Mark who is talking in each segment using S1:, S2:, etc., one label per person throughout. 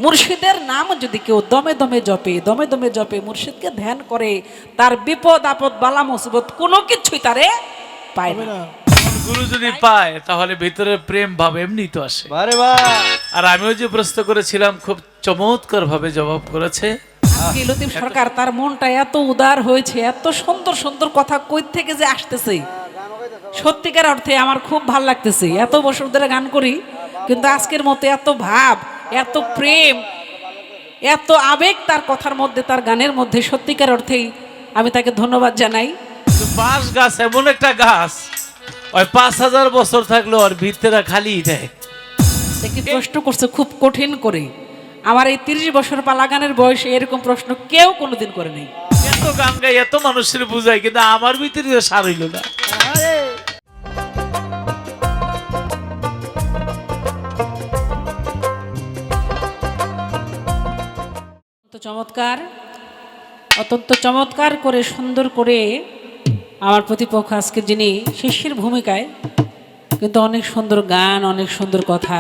S1: মুর্শিদের নাম যদি কেউ দমে দমে জপে মুর্শিদকে ধ্যান করে, তার বিপদ আপদ বালা মুসিবত কোনো কিছুই তারে পায় না।
S2: গুরু যদি পায় তাহলে ভিতরে প্রেম ভাব এমনি তো আসে। আর আমিও যে প্রশ্ন করেছিলাম খুব চমৎকার ভাবে জবাব করেছে
S1: লতিফ সরকার। তার মনটা এত উদার হয়েছে, এত সুন্দর সুন্দর কথা কই থেকে যে আসতেছে, সত্যিকার অর্থে আমার খুব ভাল লাগতেছে। এত বছর ধরে গান করি, কিন্তু আজকের মতো এত ভাব, এত প্রেম, এত আবেগ তার কথার মধ্যে, তার গানের মধ্যে, সত্যিকার অর্থেই আমি তাকে ধন্যবাদ জানাই।
S2: বাঁশ গাছ এমন একটা গাছ, ওই 5000 বছর থাকলেও আর ভিতরে খালি দেয়।
S1: কি প্রশ্ন করছে খুব কঠিন করে। আমার এই 30 বছর পালা গানের বয়সে এরকম প্রশ্ন কেউ কোনোদিন করে নেই।
S2: এত গান গাই, এত মানুষের বুঝাই, কিন্তু আমার ভিতরে সার হইল না।
S1: চমৎকার, অত্যন্ত চমৎকার করে সুন্দর করে আমার প্রতিপক্ষ আজকে যিনি শিষ্যের ভূমিকায়, কিন্তু অনেক সুন্দর গান, অনেক সুন্দর কথা,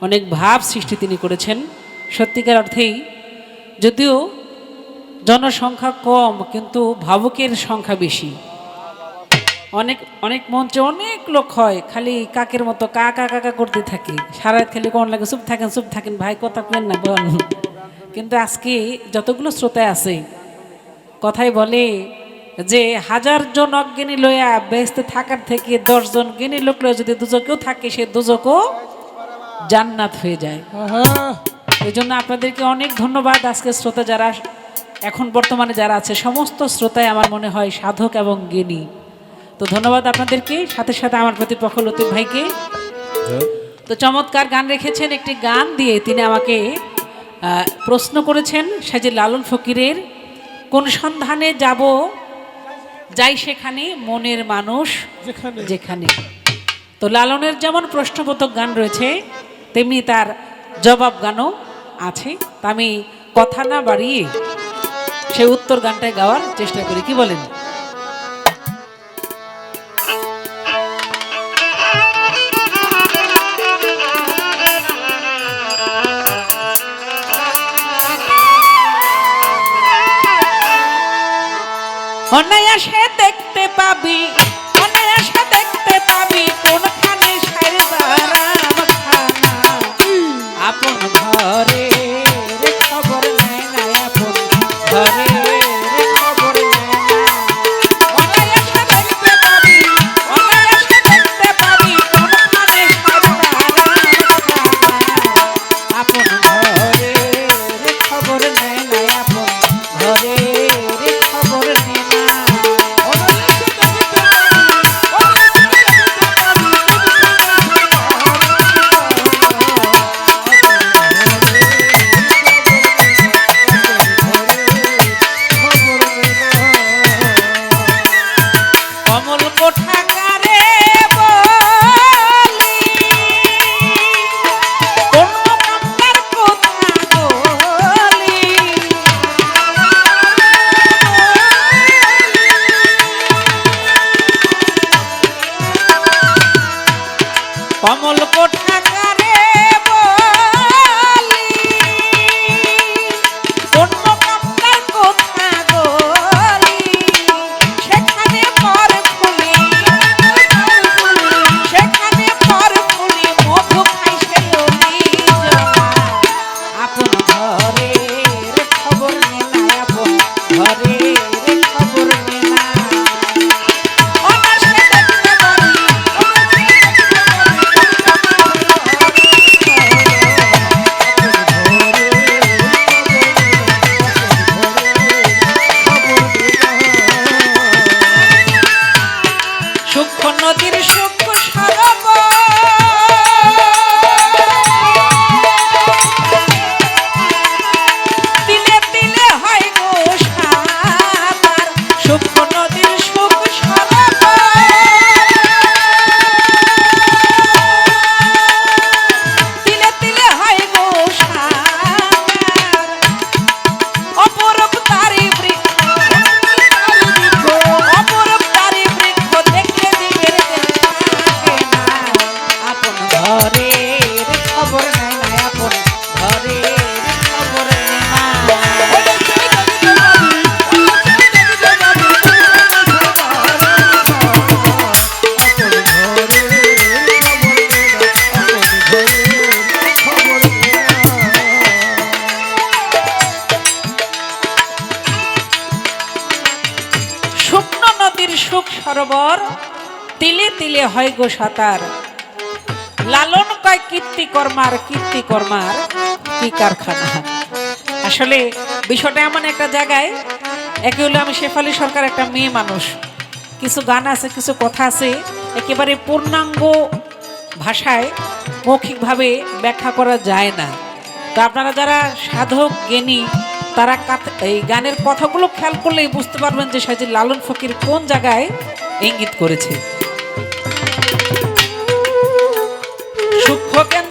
S1: অনেক ভাব সৃষ্টি তিনি করেছেন। সত্যিকার অর্থেই যদিও জনসংখ্যা কম, কিন্তু ভাবুকের সংখ্যা বেশি। অনেক অনেক মঞ্চে অনেক লোক হয়, খালি কাকের মতো কাকা কাকা করতে থাকে, সারা খালি কোন লাগে চুপ থাকেন ভাই, কথা কেন না বল। কিন্তু আজকে যতগুলো শ্রোতা আছে, কথাই বলে যে 1000 জন অজ্ঞানী লইয়া ব্যস্ত থাকার থেকে 10 জন জ্ঞানী লোক লইয়া যদি দুজকেও থাকে, সে দুজকও জান্নাত হয়ে যায়। এই জন্য আপনাদেরকে অনেক ধন্যবাদ। আজকে শ্রোতা যারা এখন বর্তমানে যারা আছে, সমস্ত শ্রোতাই আমার মনে হয় সাধক এবং জ্ঞানী। তো ধন্যবাদ আপনাদেরকে, সাথে সাথে আমার প্রতিপক্ষ লতিফ ভাইকে। তো চমৎকার গান রেখেছেন। একটি গান দিয়ে তিনি আমাকে প্রশ্ন করেছেন, সাজি লালন ফকিরের কোন সন্ধানে যাব যাই সেখানে, মনের মানুষ যেখানে। তো লালনের যেমন প্রশ্নবোধক গান রয়েছে, তেমনি তার জবাব গানও আছে। তা আমি কথা না বাড়িয়ে সেই উত্তর গানটায় গাওয়ার চেষ্টা করি, কি বলেন? অনায়াসে দেখতে পাবি, অনায়াসে দেখতে পাবি কোনখানে সাইরবারাম খানা। আপন ঘরে রে খবর নেয় না, আপন ঘরে রে খবর নেয় না। অনায়াসে দেখতে পাবি, অনায়াসে দেখতে পাবি কোনখানে সাইরবারাম খানা। আপন ঘরে রে খবর নেয় না, আপন ঘরে রে খবর নেয় না। কমল কোঠাকারে বলি কোন কান্তার কথা বলি। কমল কোঠাকারে বলি কোন কান্তার কথা বলি। সেখানে পর ফুলি, সেখানে পর ফুলি মধু খাই সে অলি জলা। আপন ঘরে রে খবর নেনা, আপন ঘরে রে খবর নেনা। অনায়াসে দেখতে পাবি, সূক্ষ্ম নদীর সূক্ষ্ম সরোবর, তিলে তিলে হয় গো সাগর। সরোবর, তিলে তিলে হয় গো সাঁতার। লালন কয় কীর্তিকর্মার, কীর্তিকর্মার কি কারখানা। আসলে বিষয়টা এমন একটা জায়গায়, একে হলো আমি শেফালী সরকার একটা মেয়ে মানুষ, কিছু গান আছে, কিছু কথা আছে একেবারে পূর্ণাঙ্গ ভাষায় মৌখিকভাবে ব্যাখ্যা করা যায় না। তো আপনারা যারা সাধক জ্ঞানী তারা এই গানের কথাগুলো খেয়াল করলেই বুঝতে পারবেন যে সাজি লালন ফকির কোন জায়গায় ইঙ্গিত করেছে। সূক্ষ্ম জ্ঞান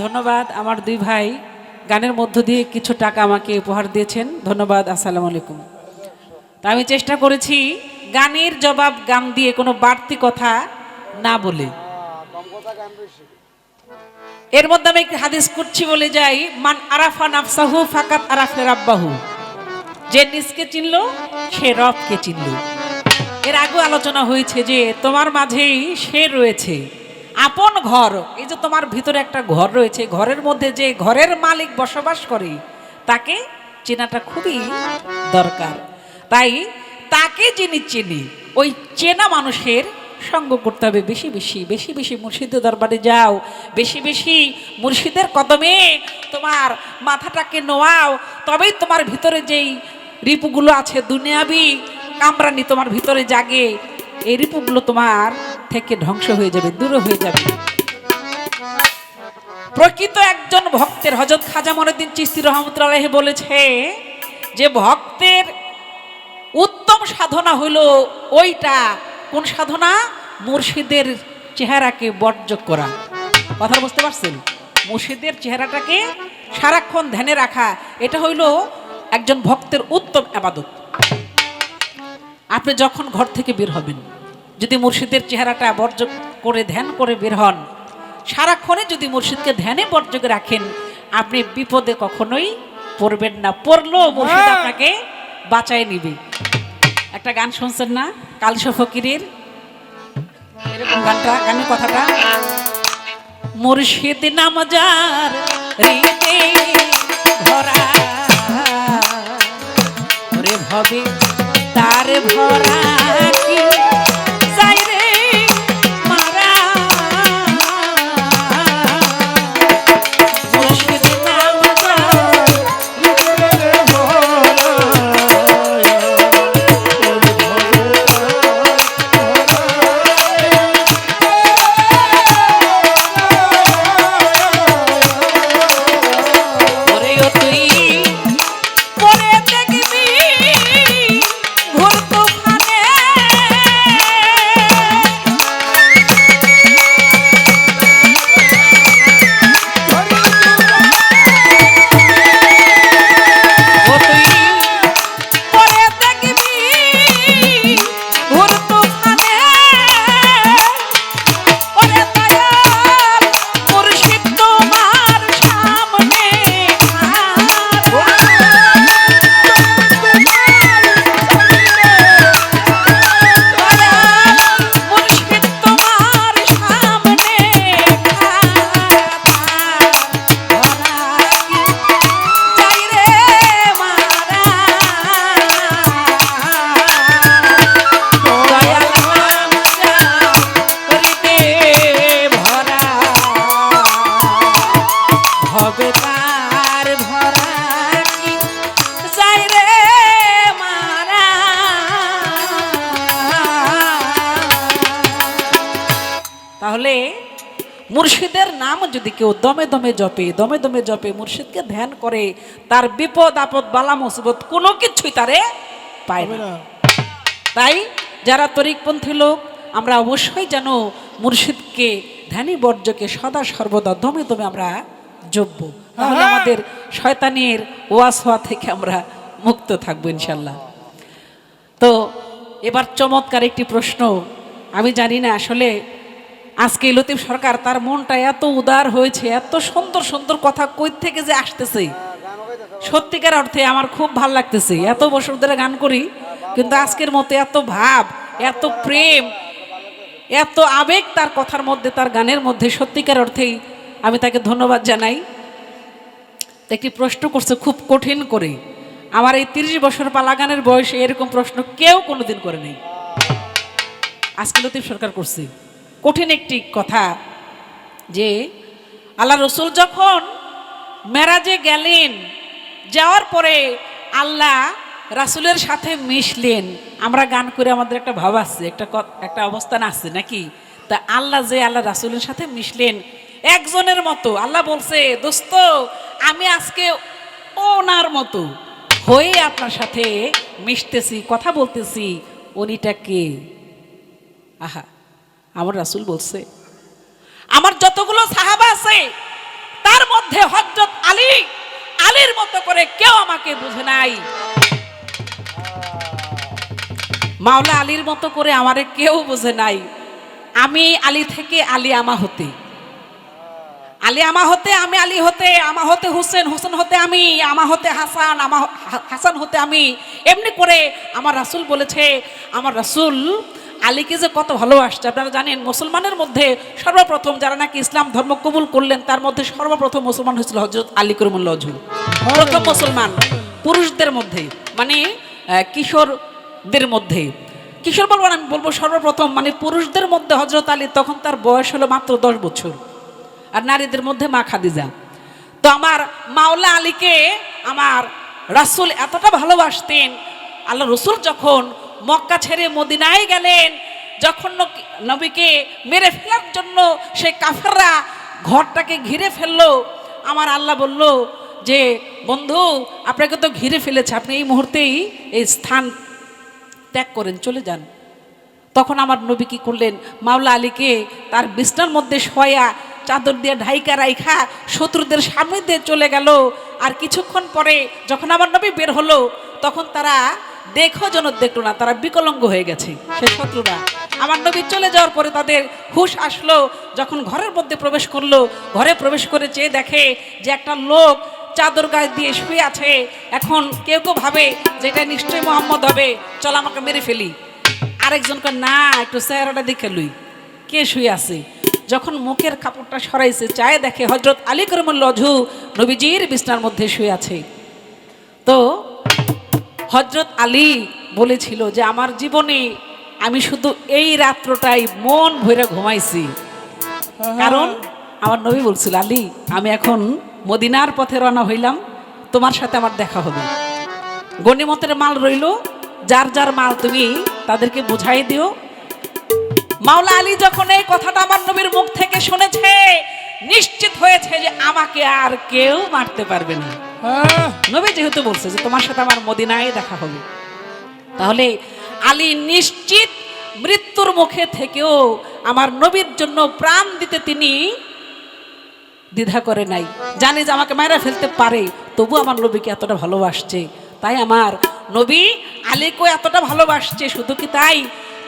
S1: ধন্যবাদ। আমার দুই ভাই গানের মধ্য দিয়ে কিছু টাকা আমাকে উপহার দিয়েছেন, ধন্যবাদ। আসসালামু আলাইকুম। তা আমি চেষ্টা করেছি গানের জবাব গান দিয়ে কোনো বাড়তি কথা না বলে। এর মধ্যে আমি একটি হাদিস করছি বলে যাই, মান আরাফা নাফসাহু ফাকাত আরাফে রাব্বাহু, যে নিজকে চিনল সে রবকে চিনল। এর আগে আলোচনা হয়েছে যে তোমার মাঝেই সে রয়েছে, আপন ঘর। এই যে তোমার ভিতরে একটা ঘর রয়েছে, ঘরের মধ্যে যে ঘরের মালিক বসবাস করে তাকে চেনাটা খুবই দরকার। তাই তাকে যিনি চিনি ওই চেনা মানুষের সঙ্গ করতে হবে। বেশি বেশি বেশি বেশি মুর্শিদের দরবারে যাও, বেশি বেশি মুর্শিদের কদমে তোমার মাথাটাকে নোয়াও, তবেই তোমার ভিতরে যেই রিপুগুলো আছে দুনিয়াবি কামরানি তোমার ভিতরে জাগে, এই রিপুগুলো তোমার থেকে ধ্বংস হয়ে যাবে, দূর হয়ে যাবে। প্রকৃত একজন ভক্তের হযরত খাজা মঈনুদ্দিন চিশতি রাহমাতুল্লাহ আলাইহি বলেছে যে ভক্তের উত্তম সাধনা হলো ওইটা, কোন সাধনা? মুর্শিদের চেহারাকে বর্জ্য করা। কথা বুঝতে পারছেন? মুর্শিদের চেহারাটাকে সারাক্ষণ ধ্যানে রাখা, এটা হইল একজন ভক্তের উত্তম ইবাদত। আপনি যখন ঘর থেকে বের হবেন, যদি মুর্শিদের চেহারাটা বর্জ্য করে ধ্যান করে বের হন, সারাক্ষণে যদি মুর্শিদকে ধ্যানে বর্জ্যকে রাখেন, আপনি বিপদে কখনোই পড়বেন না। পড়লেও মুর্শিদ আপনাকে বাঁচায় নিবে। একটা গান শুনছেন না কালসা ফকিরের, এরকম গানের কথাটা, মুর্শিদ নাম যার হৃদয়ে ভরা রে ভবে তার ভরা কি যাই রে মারা। মুর্শিদ নাম যার হৃদয়ে ভরা তাহলে মুর্শিদের নাম যদি কেউ দমে দমে জপে মুর্শিদকে ধ্যান করে, তার বিপদ আপদ বালা মুসিবত কোনো কিছুই তারে পায় না। তাই যারা তরিকপন্থী লোক আমরা অবশ্যই যেন মুর্শিদকে ধ্যানী বর্জ্যকে সদা সর্বদা দমে দমে আমরা জপব, তাহলে আমাদের শয়তানের ওয়াসওয়া থেকে আমরা মুক্ত থাকবো ইনশাল্লাহ। তো এবার চমৎকার একটি প্রশ্ন, আমি জানি না আসলে আজকে লতিফ সরকার তার মনটা এত উদার হয়েছে, এত সুন্দর সুন্দর কথা কই থেকে যে আসতেছে, সত্যিকার অর্থে আমার খুব ভাল লাগতেছে। এত বছর ধরে গান করি, কিন্তু আজকের মতো এত ভাব, এত প্রেম, এত আবেগ তার কথার মধ্যে, তার গানের মধ্যে, সত্যিকার অর্থেই আমি তাকে ধন্যবাদ জানাই। একটি প্রশ্ন করছে খুব কঠিন করে, আমার এই 30 বছর পালা গানের বয়সে এরকম প্রশ্ন কেউ কোনোদিন করে নাই, আজকে লতিফ সরকার করছে। কঠিন একটি কথা যে আল্লাহ রসুল যখন মেরাজে গেলেন, যাওয়ার পরে আল্লাহ রাসুলের সাথে মিশলেন। আমরা গান করে আমাদের একটা ভাব আছে, একটা অবস্থান আছে নাকি? তা আল্লাহ যে আল্লাহ রাসুলের সাথে মিশলেন একজনের মতো, আল্লাহ বলছে দোস্ত আমি আজকে ওনার মতো হয়ে আপনার সাথে মিশতেছি, কথা বলতেছি। উনিটা কে? আহা, আমার রাসূল বলছে আমার যতগুলো সাহাবা আছে তার মধ্যে হযরত আলীর মতো করে কেউ আমাকে বুঝে নাই, মাওলা আলীর মতো করে আমারে কেউ বুঝে নাই। আমি আলী থেকে আলী আমা হতে, আলী আমা হতে আমি আলী হতে, আমা হতে হুসেন, হুসেন হতে আমি, আমা হতে হাসান, হাসান হতে আমি। এমনি করে আমার রাসূল বলেছে, আমার রাসূল আলীকে যে কত ভালোবাসছে। আপনারা জানেন মুসলমানের মধ্যে সর্বপ্রথম যারা নাকি ইসলাম ধর্ম কবুল করলেন তার মধ্যে সর্বপ্রথম মুসলমান হয়েছিল হযরত আলী করিমুল্লাহ ওয়াজহু, প্রথম মুসলমান পুরুষদের মধ্যে, মানে কিশোরদের মধ্যে, কিশোর বলবো না, আমি বলবো সর্বপ্রথম মানে পুরুষদের মধ্যে হযরত আলী, তখন তার বয়স হলো মাত্র 10 বছর, আর নারীদের মধ্যে মা খাদিজা। তো আমার মাওলা আলীকে আমার রাসূল এতটা ভালোবাসতেন, আল্লাহ রসুল যখন মক্কা ছেড়ে মদিনায় গেলেন, যখন নবীকে মেরে ফেলার জন্য সেই কাফেররা ঘরটাকে ঘিরে ফেললো, আমার আল্লাহ বলল যে বন্ধু আপনাকে তো ঘিরে ফেলেছে, আপনি এই মুহূর্তেই এই স্থান ত্যাগ করেন, চলে যান। তখন আমার নবী কি করলেন, মাওলা আলীকে তার বিছনার মধ্যে শোয়া চাদর দিয়ে ঢাইকা রাইখা শত্রুদের সামনে দিয়ে চলে গেল। আর কিছুক্ষণ পরে যখন আমার নবী বের হলো, তখন তারা দেখো যেন দেখলো না, তারা বিকলঙ্গ হয়ে গেছে সে শত্রুরা। আমার নবী চলে যাওয়ার পরে তাদের হুঁশ আসলো, যখন ঘরের মধ্যে প্রবেশ করলো, ঘরে প্রবেশ করে চেয়ে দেখে যে একটা লোক চাদর গায়ে দিয়ে শুয়ে আছে। এখন কেউ কেউ ভাবে যে এটা নিশ্চয়ই মোহাম্মদ হবে, চল আমাকে মেরে ফেলি। আরেকজনকে না, একটু চেহারাটা দেখে লুই কে শুয়ে আছে। যখন মুখের কাপড়টা সরাইছে, চায়ে দেখে হযরত আলী করিমুল্লাহ ওয়াজহু নবীজির বিছনার মধ্যে শুয়ে আছে। তো হযরত আলী বলেছিল যে আমার জীবনে আমি শুধু এই রাত্রটাই মন ভরে ঘুমাইছি, কারণ আমার নবী বলছিল আলী আমি এখন মদিনার পথে রওনা হইলাম, তোমার সাথে আমার দেখা হবে, গনিমতের মাল রইল, যার যার মাল তুমি তাদেরকে বুঝাই দিও। মাওলা আলী যখন এই কথাটা আমার নবীর মুখ থেকে শুনেছে, নিশ্চিত হয়েছে যে আমাকে আর কেউ মারতে পারবে না। নবী যেহেতু বলছে যে তোমার সাথে আমার মদিনায় দেখা হবে, তাহলে আলী নিশ্চিত মৃত্যুর মুখে থেকেও আমার নবীর জন্য প্রাণ দিতে তিনি দ্বিধা করে নাই। জানি যে আমাকে মায়েরা ফেলতে পারে, তবু আমার নবীকে এতটা ভালোবাসছে। তাই আমার নবী আলীকে এতটা ভালোবাসছে। শুধু কি তাই,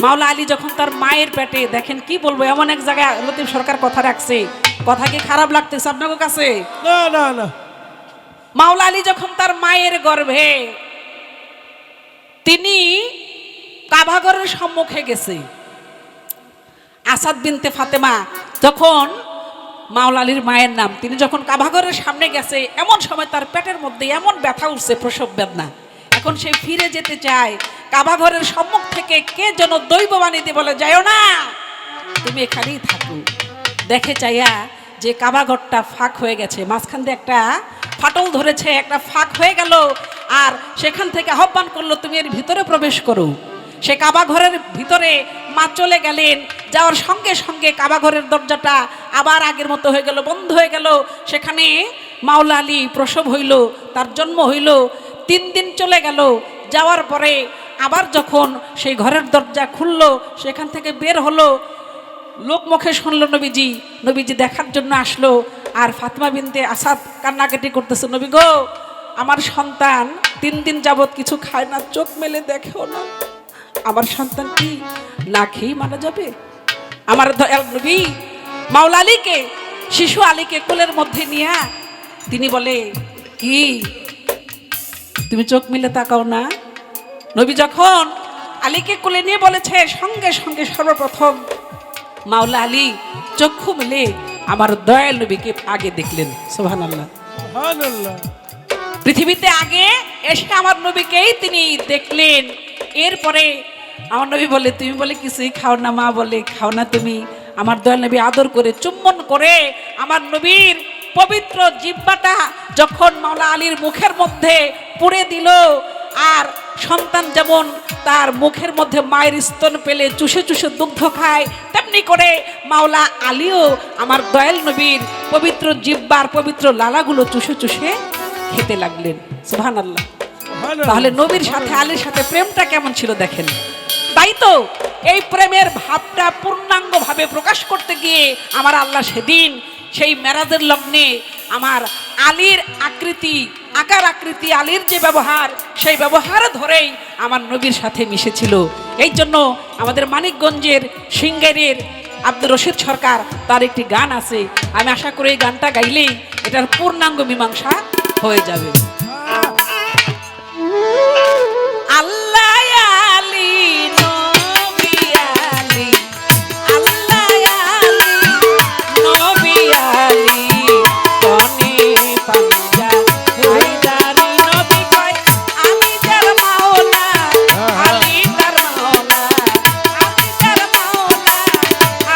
S1: মাওলা আলী যখন তার মায়ের পেটে, দেখেন কি বলবো, এমন এক জায়গায় লতিফ সরকার কথা রাখছে, কথা কি খারাপ লাগতেছে আপনার কাছে?
S3: না না না।
S1: মাওলা আলী যখন তার মায়ের গর্ভে, তিনি কাবাঘরের সম্মুখে গেছে। আসাদ বিনতে ফাতেমা যখন মাওলা আলীর মায়ের নাম, তিনি যখন কাবাঘরের সামনে গেছে, এমন সময় তার পেটের মধ্যে এমন ব্যথা উঠছে, প্রসব বেদনা। এখন সে ফিরে যেতে চায়, কাবাঘরের সম্মুখ থেকে কে যেন দৈববাণী দিয়ে বলে যাও না, তুমি এখানেই থাকো। দেখে চাইয়া যে কাবাঘরটা ফাঁক হয়ে গেছে, মাঝখান দিয়ে একটা ফাটল ধরেছে, একটা ফাঁক হয়ে গেল, আর সেখান থেকে আহ্বান করলো তুমি এর ভিতরে প্রবেশ করো। সে কাবাঘরের ভিতরে মা চলে গেলেন, যাওয়ার সঙ্গে সঙ্গে কাবা ঘরের দরজাটা আবার আগের মতো হয়ে গেল, বন্ধ হয়ে গেল। সেখানে মাওলা আলী প্রসব হইল, তার জন্ম হইল। 3 দিন চলে গেল, যাওয়ার পরে আবার যখন সেই ঘরের দরজা খুলল, সেখান থেকে বের হলো, লোক মুখে শুনলো নবীজি, নবীজি দেখার জন্য আসলো। আর ফাতেমা বিনতে আসাদ কান্নাকাটি করতেছে, নবী গো, আমার সন্তান 3 দিন যাবৎ কিছু খায় না, চোখ মেলে দেখেও না, আমার সন্তান কি না খেয়েই মারা যাবে? আমার দয়াল নবী মাওলা আলীকে, শিশু আলীকে কোলের মধ্যে নিয়ে তিনি বলে, কি তুমি চোখ মিলে তাকাও না? নবী যখন আলীকে কোলে নিয়ে বলেছে, সঙ্গে সঙ্গে সর্বপ্রথম মাওলা আলী চক্ষু মিলে আমার দয়াল নবীকে আগে দেখলেন। সুবহানাল্লাহ,
S3: সুবহানাল্লাহ।
S1: পৃথিবীতে আগে এসে আমার নবীকেই তিনি দেখলেন। এরপরে আমার নবী বলে, তুমি বলে কিছুই খাও না? মা বলে, খাও না তুমি? আমার দয়াল নবী আদর করে চুম্বন করে আমার নবীর পবিত্র জিহ্বাটা যখন মাওলা আলীর মুখের মধ্যে পুরে দিল, আর সন্তান যেমন তার মুখের মধ্যে মায়ের স্তন পেলে চুষে চুষে দুগ্ধ খায়, তেমনি করে মাওলা আলীও আমার দয়াল নবীর পবিত্র জিহ্বার পবিত্র লালাগুলো চুষে চুষে খেতে লাগলেন। সুবহানাল্লাহ। তাহলে নবীর সাথে আলীর সাথে প্রেমটা কেমন ছিল দেখেন। তাই তো এই প্রেমের ভাবটা পূর্ণাঙ্গ ভাবে প্রকাশ করতে গিয়ে আমার আল্লাহ সেদিন সেই মেরাজের লগ্নে আমার আলীর আকৃতি, আকার আকৃতি, আলীর যে ব্যবহার, সেই ব্যবহার ধরেই আমার নবীর সাথে মিশেছিল। এই জন্য আমাদের মানিকগঞ্জের সিঙ্গারের আব্দুর রশিদ সরকার, তার একটি গান আছে, আমি আশা করি এই গানটা গাইলেই এটার পূর্ণাঙ্গ মীমাংসা হয়ে যাবে। আল্লাহ আলী নবী আলী, আল্লাহ আলী নবী আলী, কনে পাঞ্জা হায়দারি নবী কয় আমি যার মাওলা, আলী তার মাওলা, আমি যার মাওলা,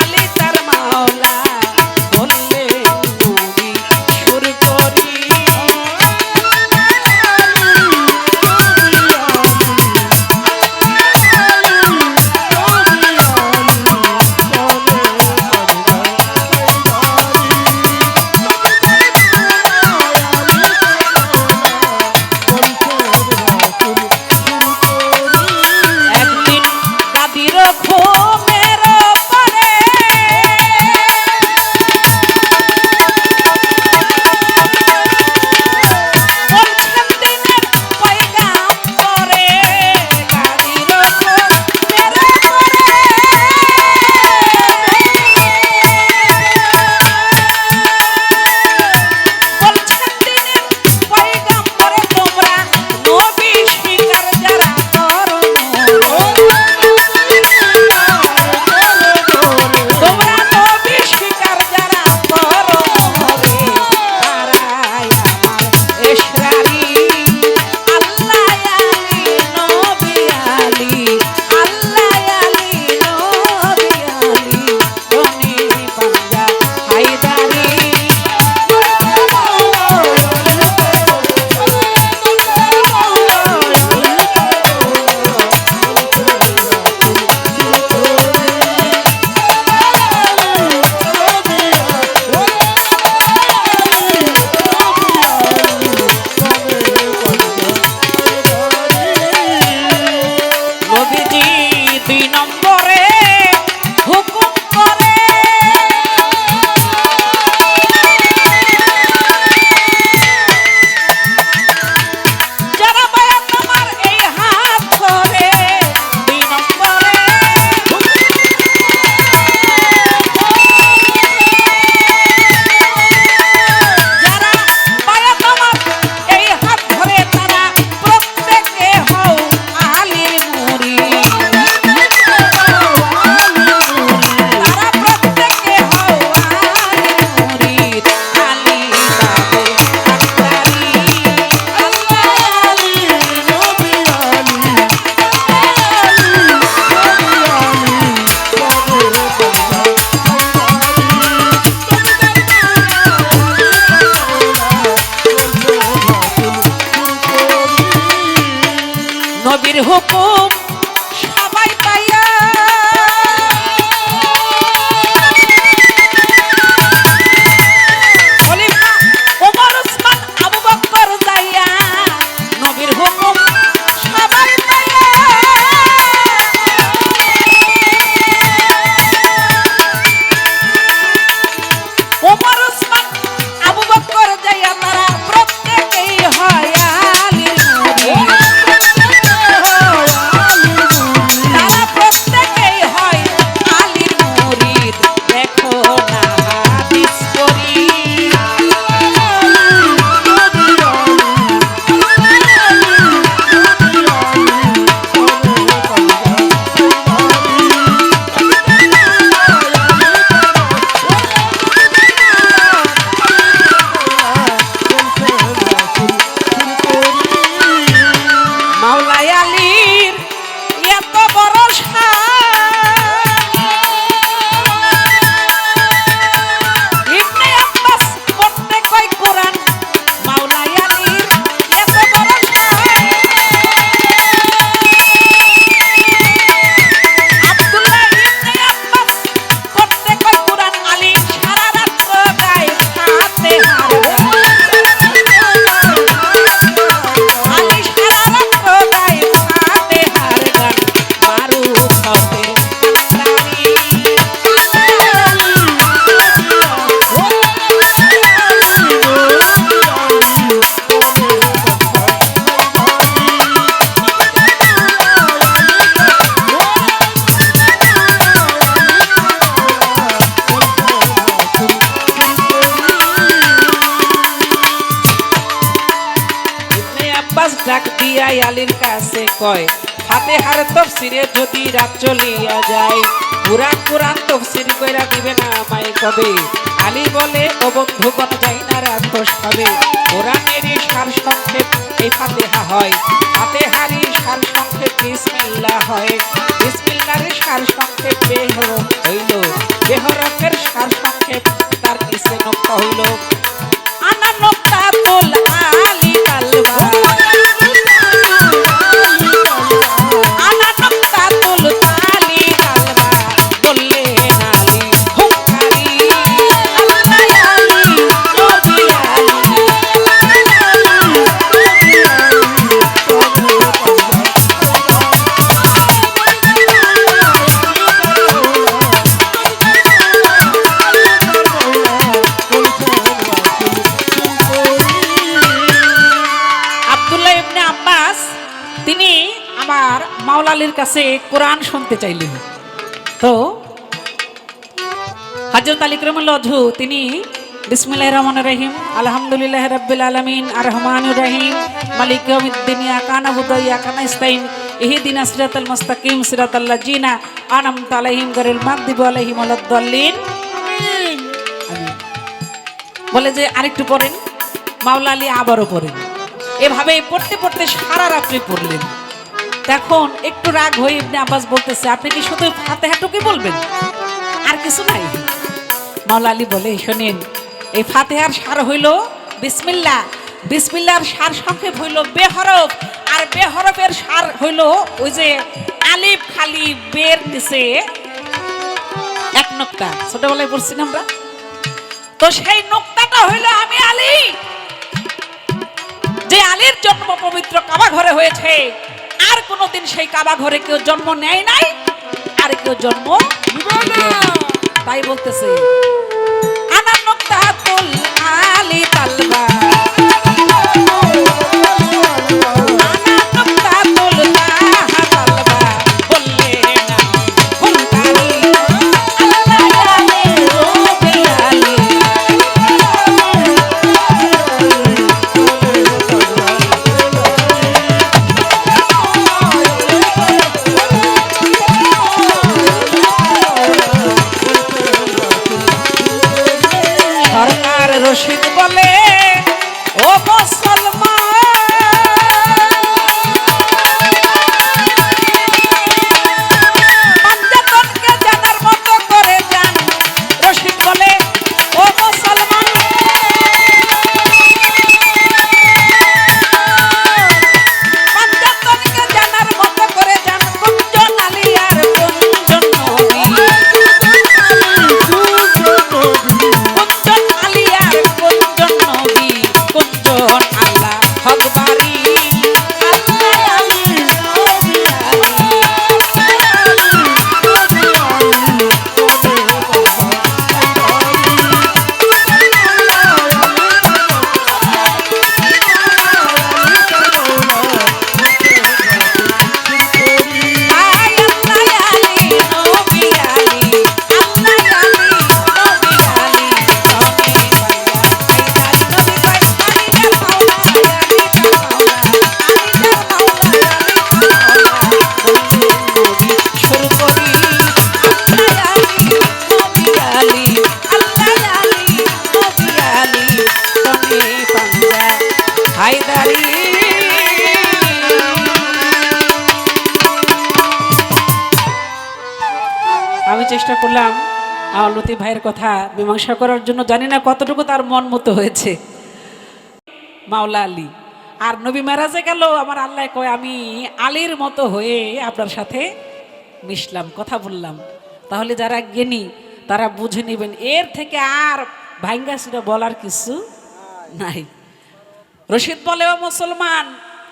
S1: আলী তার মাওলা, বললে নবী সুর করি। একদিন কাদির ঘুমের পরে বলছেন দিনের পয়গাম্বরে, কাদির ঘুমের পরে বলছেন দিনের পয়গাম্বরে, তোমরা নবী স্বীকার যারা করো, তোমরা নবী স্বীকার যারা করো রে, তারাই আমার এশরারি। আল্লাহ আলী নবী আলী, আল্লাহ আলী নবী আলী, কনে পাঞ্জা হায়দারি। নবীজি 2 নম্বরে হুকুম করে, যারা বায়াত আমার এই হাত ধরে, 2 নম্বরে যারা বায়াত আমার এই হাত ধরে, তারা প্রত্যেকে হও আলীর মুরিদ, তারা প্রত্যেকে হও আলীর মুরিদ, আলী তাদের ডাক্তারি। আল্লাহ আলী নবী আলী, নবীর হুকুম সবাই পাইয়া ডাক দিয়া আলীর কাছে কয় ফাতিহার তাফসীরে যদি রাত চলিয়া যায় পুরা কোরআন তাফসীর কইরা দিবে না আমায় কবে। আলী বলে ও বন্ধুগণ যাই না রাক্ষস হবে, কোরআনের সার সংক্ষেপ এই ফাতিহা হয়, ফাতিহারই সার সংক্ষেপ বিসমিল্লাহ হয়, বিসমিল্লাহর সার সংক্ষেপ বেহরফ হইল, বেহরফের সার সংক্ষেপ তার নিচে নোক্তা হইল। আনা নোক্তা তুল আলী তালবা, আনা নোক্তা তুল আলী তালবা, বললে নালি হুঙ্কারি আল্লাহ আলী নবী আলী। আব্দুল্লাহ ইবনে আব্বাস তিনি আমার মাওলা আলীর কাছে কোরআন শুনতে চাইলেন। তো হযরত আলী কারামাল্লাহু ওয়াজহু তিনি বিসমিল্লাহির রহমানির রহিম আলহামদুলিল্লাহি রাব্বিল আলামিন আর রহমানির রহিম মালিক ইয়াউমিদ্দিন ইয়াকা নাবুদু ওয়া ইয়াকা নাস্তাইন ইহদিনাস সিরাতাল মুস্তাকিম সিরাতাল লাযিনা আনআমতা আলাইহিম গায়রিল মাগদুবি আলাইহিম ওয়ালাদ-দাল্লিন আমিন। বলে যে আরেকটু পড়েন, মাওলা আলী আবারও পড়েন। এভাবে পড়তে পড়তে সারা রাত্রি পড়লেন। তখন একটু রাগ হয়ে ইবনে আব্বাস বলতেছে আপনি কি শুধু ফাতিহাটুকুই বলবেন, আর কিছু নাই? মাওলা আলী বলে শোনেন, এই ফাতিহার সার হইল বিসমিল্লাহ, বিসমিল্লাহর সার সংক্ষেপ হইল বেহরফ, আর বেহরফের সার হইল ওই যে আলিফ খালি বের নিচে এক নোক্তা, ছোটবেলায় পড়ছি না আমরা। তো সেই নোক্তাটা হইল আমি আলী, যে আলীর জন্ম পবিত্র কাবা ঘরে হয়েছে, আর কোনদিন সেই কাবা ঘরে কেউ জন্ম নেয় নাই, আর কেউ জন্ম নেবে না। তাই বলতেছে আনা নোক্তাতুল আলী তালবা, আনা নোক্তাতুল তাহা তালবা, বললে না হুঙ্কারি আল্লাহ আলী নবী আলী। সরকার রশিদ বলে ও মুসলমান, পাঞ্জাতনকে জানার মতো করে যান। রশিদ বলে ও মুসলমান, পাঞ্জাতনকে জানার মতো করে যান। কুঞ্জন আলী আর কুঞ্জন নবী, কুঞ্জন আলী আর কুঞ্জন নবী, কুঞ্জন আল্লাহ হকবারি আল্লাহ আলী নবী আলী। আয় আল্লাহ আলী নবী আলী, আল্লাহ আলী নবী আলী, সনে বাংলা আলী যার মাওলা, আলী যার মাওলা, আলী যার মাওলা, বললেন নবী শুরু করি আল্লাহ আলী নবী আলী, আল্লাহ আলী নবী আলী, সনে বাংলা হায়দারি। আমি চেষ্টা করলাম আমার লতিফ ভাইয়ের কথা মীমাংসা করার জন্য, জানি না কতটুকু তার মন মতো হয়েছে। মাওলা আলী আর নবী মেরাজে গেল, আমার আল্লাহ কয় আমি আলীর মতো হয়ে আপনার সাথে মিশলাম, কথা বললাম। তাহলে যারা জ্ঞানী তারা বুঝে নেবেন, এর থেকে আর ভাঙ্গাসিরা বলার কিছু নাই। রশিদ বলে ও মুসলমান,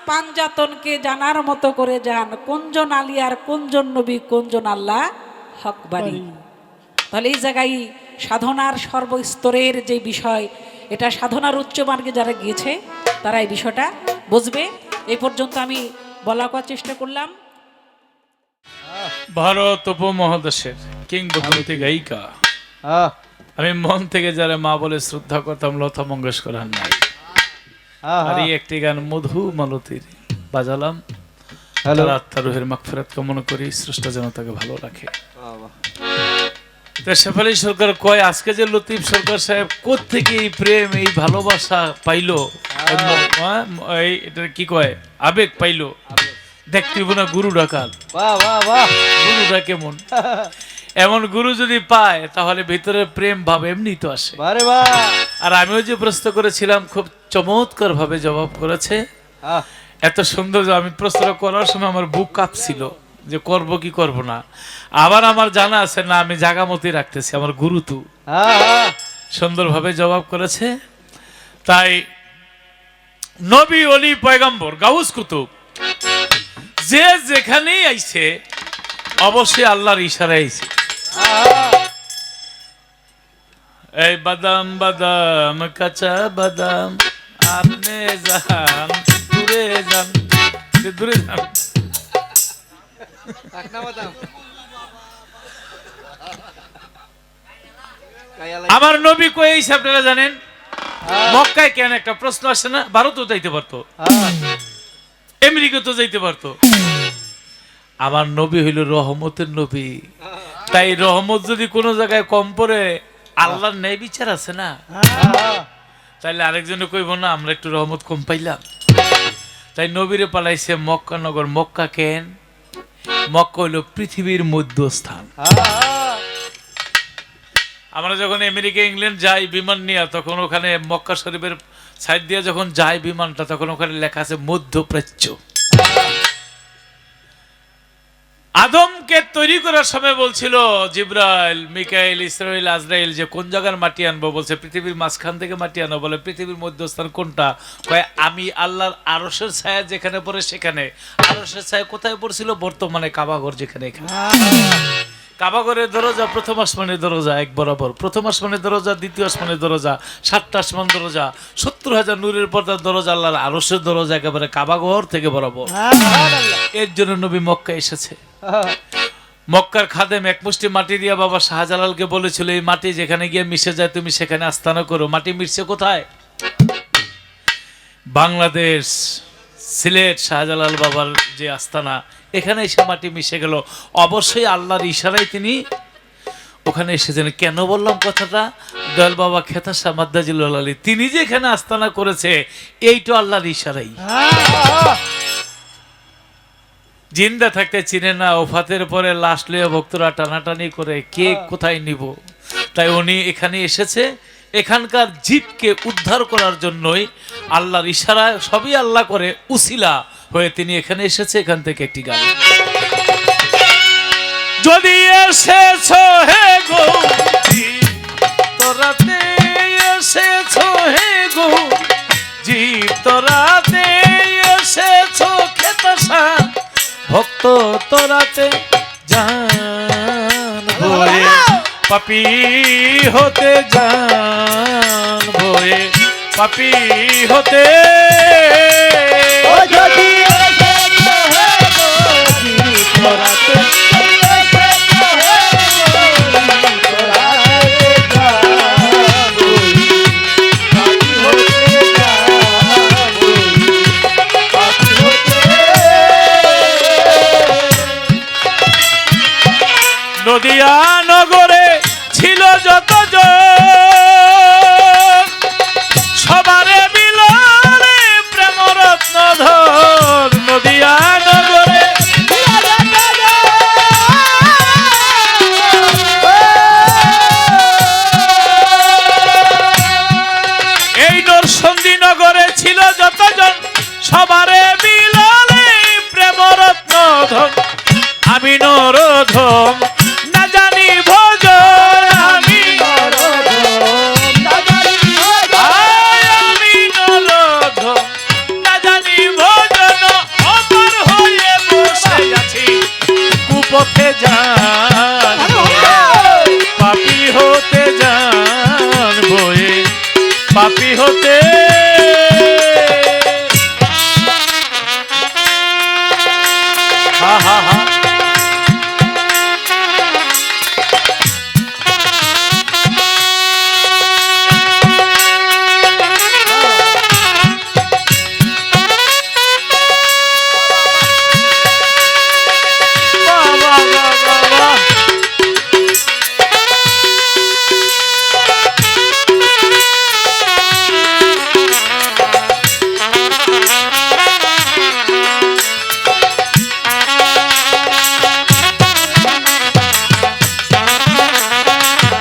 S1: পাঞ্জাতনকে জানার মতো করে যান। কোনজন আলী আর কোনজন নবী, কোনজন আল্লাহ হকবারি। তাহলে এই জায়গায় সাধনার সর্বস্তরের যে বিষয়, এটা সাধনার উচ্চ মার্গে যারা গিয়েছে তারা এই বিষয়টা বুঝবে। এই পর্যন্ত আমি বলার চেষ্টা করলাম।
S2: ভারত উপমহাদেশের কিংবদন্তি গায়িকা, আমি মন থেকে যারা মা বলে শ্রদ্ধা করতাম লতা মঙ্গেশকর নাই, আর এই একটি গান মধু মালতীর। বাজালাম।
S3: হ্যালো,
S2: তার আত্মার রুহের মাগফিরাত কামনা করি, স্রষ্টা যেন তাকে ভালো রাখে। তো শেফালী সরকার কয়, আজকে যে লতিফ সরকার সাহেব কোত্থেকে এই প্রেম এই ভালোবাসা পাইলো, এটা কি কয়, আবেগ পাইলো, দেখতে না গুরু ডাকাল।
S3: বাহ বাহ বাহ,
S2: গুরুটা কেমন, এমন গুরু যদি পায় তাহলে ভিতরে প্রেম ভাব এমনি তো আসে।
S3: বারে বাহ।
S2: আর আমিও যে প্রশ্ন করেছিলাম খুব চমৎকার ভাবে জবাব করেছে, এত সুন্দর যে আমি প্রশ্নটা করার সময় আমার বুক কাঁপছিল যে করব কি করব না। আবার আমার জানা আছে না, আমি জাগামতি রাখতেছি, আমার গুরু তো সুন্দরভাবে জবাব করেছে। তাই নবী অলি পয়গম্বর গাউস কুতুব যে যেখানেই আইছে অবশ্যই আল্লাহর ইশারায় আইছে। এই বাদাম বাদাম কাঁচা বাদাম আপনি যান দূরে যান, দূরে যান। আমার নবী কই আইছে আপনারা জানেন? মক্কায় কেন একটা প্রশ্ন আসে না? ভারতও যাইতে পারতো, আমেরিকা তো যাইতে পারতো। আমার নবী হইল রহমতের নবী। তাই রহমত যদি কোনো জায়গায় কম পড়ে, আল্লাহর ন্যায় বিচার আছে না, তাইলে আরেকজনে কইব না আমরা একটু রহমত কম পাইলাম। তাই নবীরে পালাইছে মক্কা নগর। মক্কা কেন? মক্কা হইল পৃথিবীর মধ্যস্থান। আমরা যখন আমেরিকা ইংল্যান্ড যাই বিমান নিয়ে, তখন ওখানে মক্কা শরীফের সাইড দিয়ে যখন যায় বিমানটা, তখন ওখানে লেখা আছে মধ্যপ্রাচ্য। আদমকে তৈরি করার সময় বলছিল জিব্রাইল, মিকাইল, ইসরাইল, আজরাইল যে কোন জায়গার মাটি আনবো, বলছে পৃথিবীর মাঝখান থেকে মাটি আনো। বলে পৃথিবীর মধ্যস্থান কোনটা? কয় আমি আল্লাহর আরশের ছায়া যেখানে পড়ে সেখানে। আরশের ছায়া কোথায় পড়ছিল? বর্তমানে কাবাঘর যেখানে, এখানে। কাবাঘরের দরজা প্রথম আসমানের দরজা এক বরাবর, প্রথম আসমানের দরজা, দ্বিতীয় আসমানের দরজা, 7টা আসমান দরজা, 70,000 নূরের পর্দার দরজা, আল্লাহর আরশের দরজা একেবারে কাবাঘর থেকে বরাবর। এর জন্য নবী মক্কা এসেছে। মক্কার খাদেম এক মুষ্টি মাটি দিয়া বাবা শাহজালালকে বলেছিল, এই মাটি যেখানে গিয়ে মিশে যায় তুমি সেখানে আস্তানা করো। মাটি মিশছে কোথায়? বাংলাদেশ, সিলেট, শাহজালাল বাবার যে আস্তানা, এখানে এসে মাটি মিশে গেল। অবশ্যই আল্লাহর ইশারায় তিনি ওখানে এসেছেন। কেন বললাম কথাটা? দয়াল বাবা খেতা শাহ মাদ্দাজিলুল আলী তিনি যে এখানে আস্তানা করেছে, এইটা আল্লাহর ইশারাই। জিন্দা থাকতে চিনে না, ওফাতের পরে লাশ লইয়া ভক্তরা টানাটানি করে কে কোথায় নিব। তাই উনি এখানে এসেছে এখানকার জীবকে উদ্ধার করার জন্যই। আল্লাহর ইশারা, সবই আল্লাহ করে, উসিলা হয়ে তিনি এখানে এসেছে। এখান থেকে একটি গান, যদি এসেছো হে গো তোরাতে, এসেছো হে গো জি তোরাতে, এসেছো খেতাসা ভক্ত তোরাতে, জান ভয়ে পাপি হতে, জান ভয়ে পাপি হতে। নদিয়া নগরে ছিল যত সবারে বিলারে প্রেম রত্ন ধর। নদিয়া নগরে এই নরসন্দী নগরে ছিল যতজন সবারে বিলারে প্রেম রত্ন ধর। আমি নরধম না জানি ভজন, আমি আমি নরধম না জানি ভজন, অমর হয়ে বসে আছি কুপথে, জান পাপি হতে, জান বয়ে পাপি হতে। হা হা হা।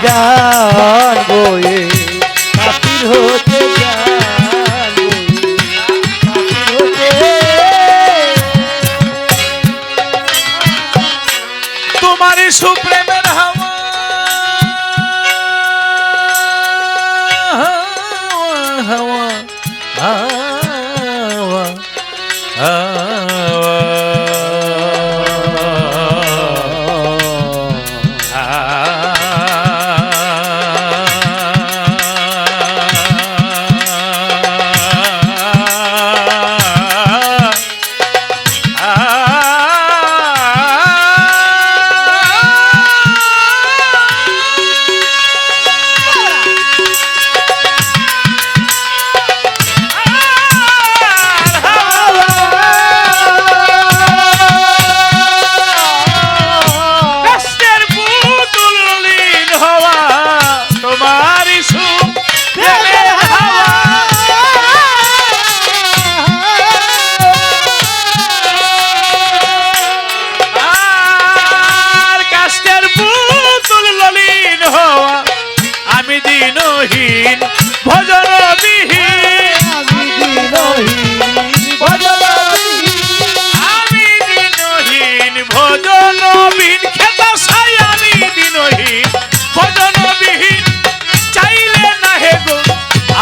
S3: জানবো এ কাফির হতে জানবো কাফির হতে
S2: তোমারই সুপ্রেমের হাওয়া হাওয়া হাওয়া হাওয়া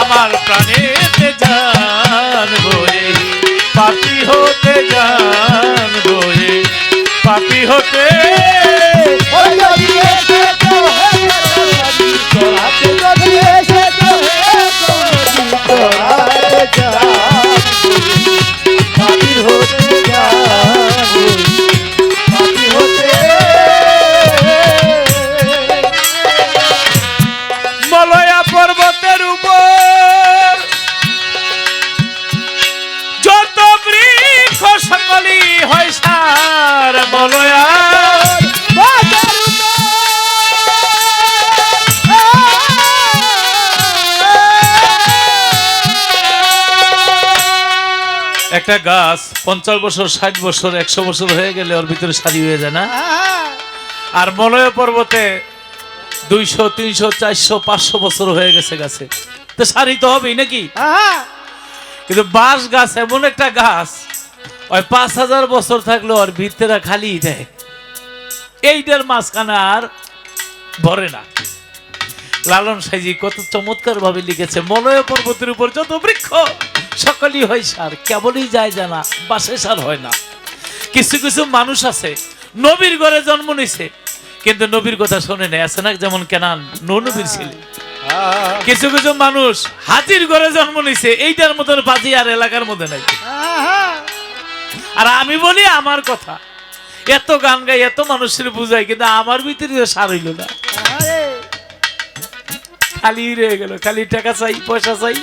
S2: আমার প্রাণেতে জানবো এ পাপী হতে জানবো এ পাপী হতে মলয়া পর্বতের উপর যত বৃক্ষ সকলই হয় সার মলয়া একটা গাছ 50 বছর 60 বছর 100 বছর হয়ে গেলে ওর ভিতরে সারি হয়ে যায় না আর মলয় পর্বতে 200 300 400 500 বছর হয়ে গেছে গাছে তো সারি তো হবেই নাকি কিন্তু বাঁশ গাছ এমন একটা গাছ ওই 5000 বছর থাকলে ওর ভিতরে খালি দেয় এইটার মাঝখানে আর ভরে না লালন সাইজি কত চমৎকার ভাবে লিখেছে মলয় পর্বতের উপর যত বৃক্ষ সকলই হয় সার কেবলই যায় জানা বাসে সার হয় না কিছু কিছু মানুষ আছে নবীর ঘরে জন্ম নিছে কিন্তু নবীর কথা শুনে নেই আছে না যেমন কেনান নবীর ছিল কিছু কিছু মানুষ হাজির ঘরে জন্ম নিছে এইটার মতন বাজি আর এলাকার মধ্যে নাই আর আমি বলি আমার কথা এত গান গাই এত মানুষের বুঝাই কিন্তু আমার ভিতরে সার হইল না খালি রয়ে গেল খালি টাকা চাই পয়সা চাই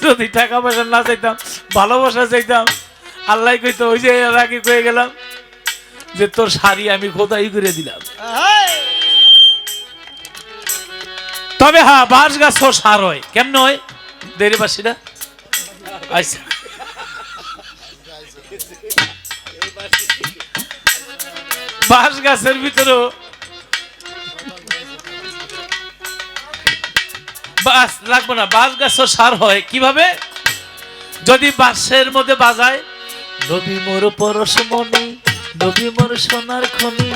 S2: যদি টাকা পয়সা না চাইতাম ভালোবাসা চাইতাম আল্লাহ কইতো ওই যে এর আগে কয়ে গেলাম যে তোর শাড়ি আমি খোদাই করে দিলাম তবে হ্যাঁ বাঁশ গাছ সার হয় কেমন হয় দেরিবাসীরা আচ্ছা বাঁশ গাছের ভিতরেও বাঁশ লাগবে না বাঁশ গাছও সার হয় কিভাবে যদি বাঁশের মধ্যে বাজায় নবী মোর পরশমণি নবী মোর সোনার খনি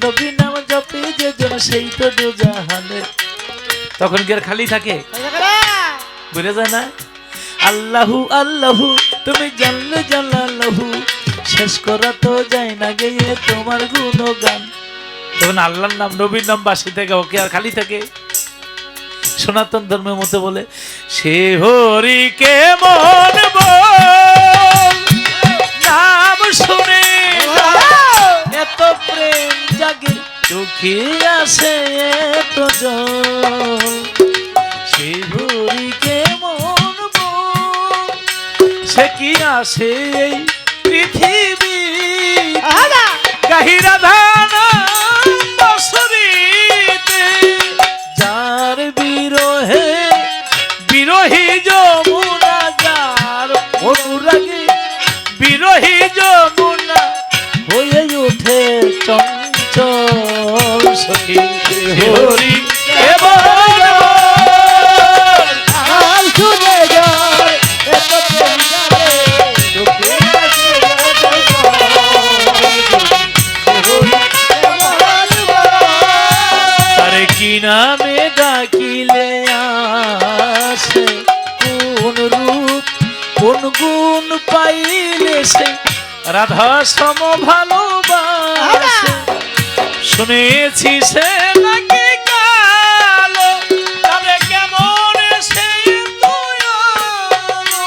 S2: নবী নাম জপে যে জন সেই তো জাহানের তখন কি আর খালি থাকে বুঝে যায় না আল্লাহু আল্লাহু তুমি জানলে জানাল্লাহু শেষ করা তো যায় না গিয়ে তোমার গুণগান তখন আল্লাহর নাম নবীর নাম বাসি থেকে ওকে আর খালি থাকে সনাতন ধর্মের মধ্যে বলে সে হরি কে মন নাম শুনে এত প্রেম জাগে চোখে আসে এত জল সে হরি কে মন সে কি আসে এই পৃথিবী গাহিরা ধান বসরিতে যার বিরহে বিরোহী যমুনা যার অনুরাগী বিরোহী যমুনা হয়ে ওঠে চঞ্চল সখী হরি কি নামে ডাকিলে আসে, কোন রূপ কোন গুণ পাইলে সে রাধা সম ভালোবাসে। শুনেছি সে নাকি কালো, তবে কেমন সে দয়ালু।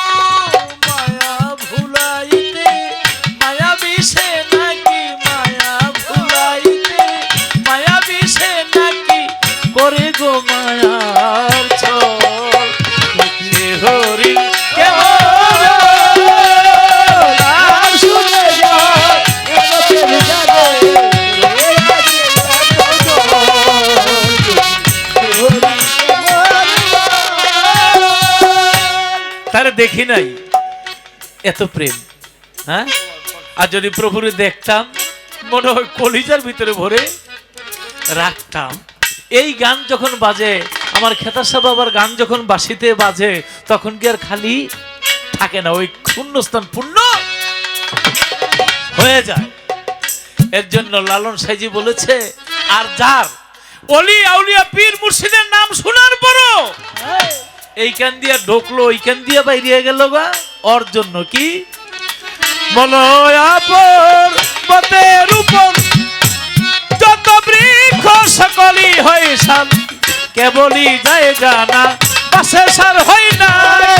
S2: মায়া ভুলাইতে মায়া বিষে নাকি, মায়া ভুলাইতে মায়া বিষে নাকি করে গো মায়ার ছল। কে হরি কেমন তারে দেখি নাই এত প্রেম, হ্যাঁ? আর যদি প্রভুরে দেখতাম মনে হয় কলিজার ভিতরে ভরে রাখতাম। এই গান যখন বাজে, আমার খেতার সাহেব বাবার গান যখন বাঁশিতে বাজে, তখন কি আর খালি থাকে না, ওই শূন্যস্থান পূর্ণ হয়ে যায়। এর জন্য লালন সাইজি বলেছে, আর যার অলি আউলিয়া পীর মুর্শিদের নাম শোনার পরও এইখান দিয়া ঢোকলো ওইখান দিয়া বাইরে গেল গা, ওর জন্য কি মলয়াপর উপর যত বৃক্ষ সকলই হয় শাল, কেবলই যায় জানা বাসে সার হয় না,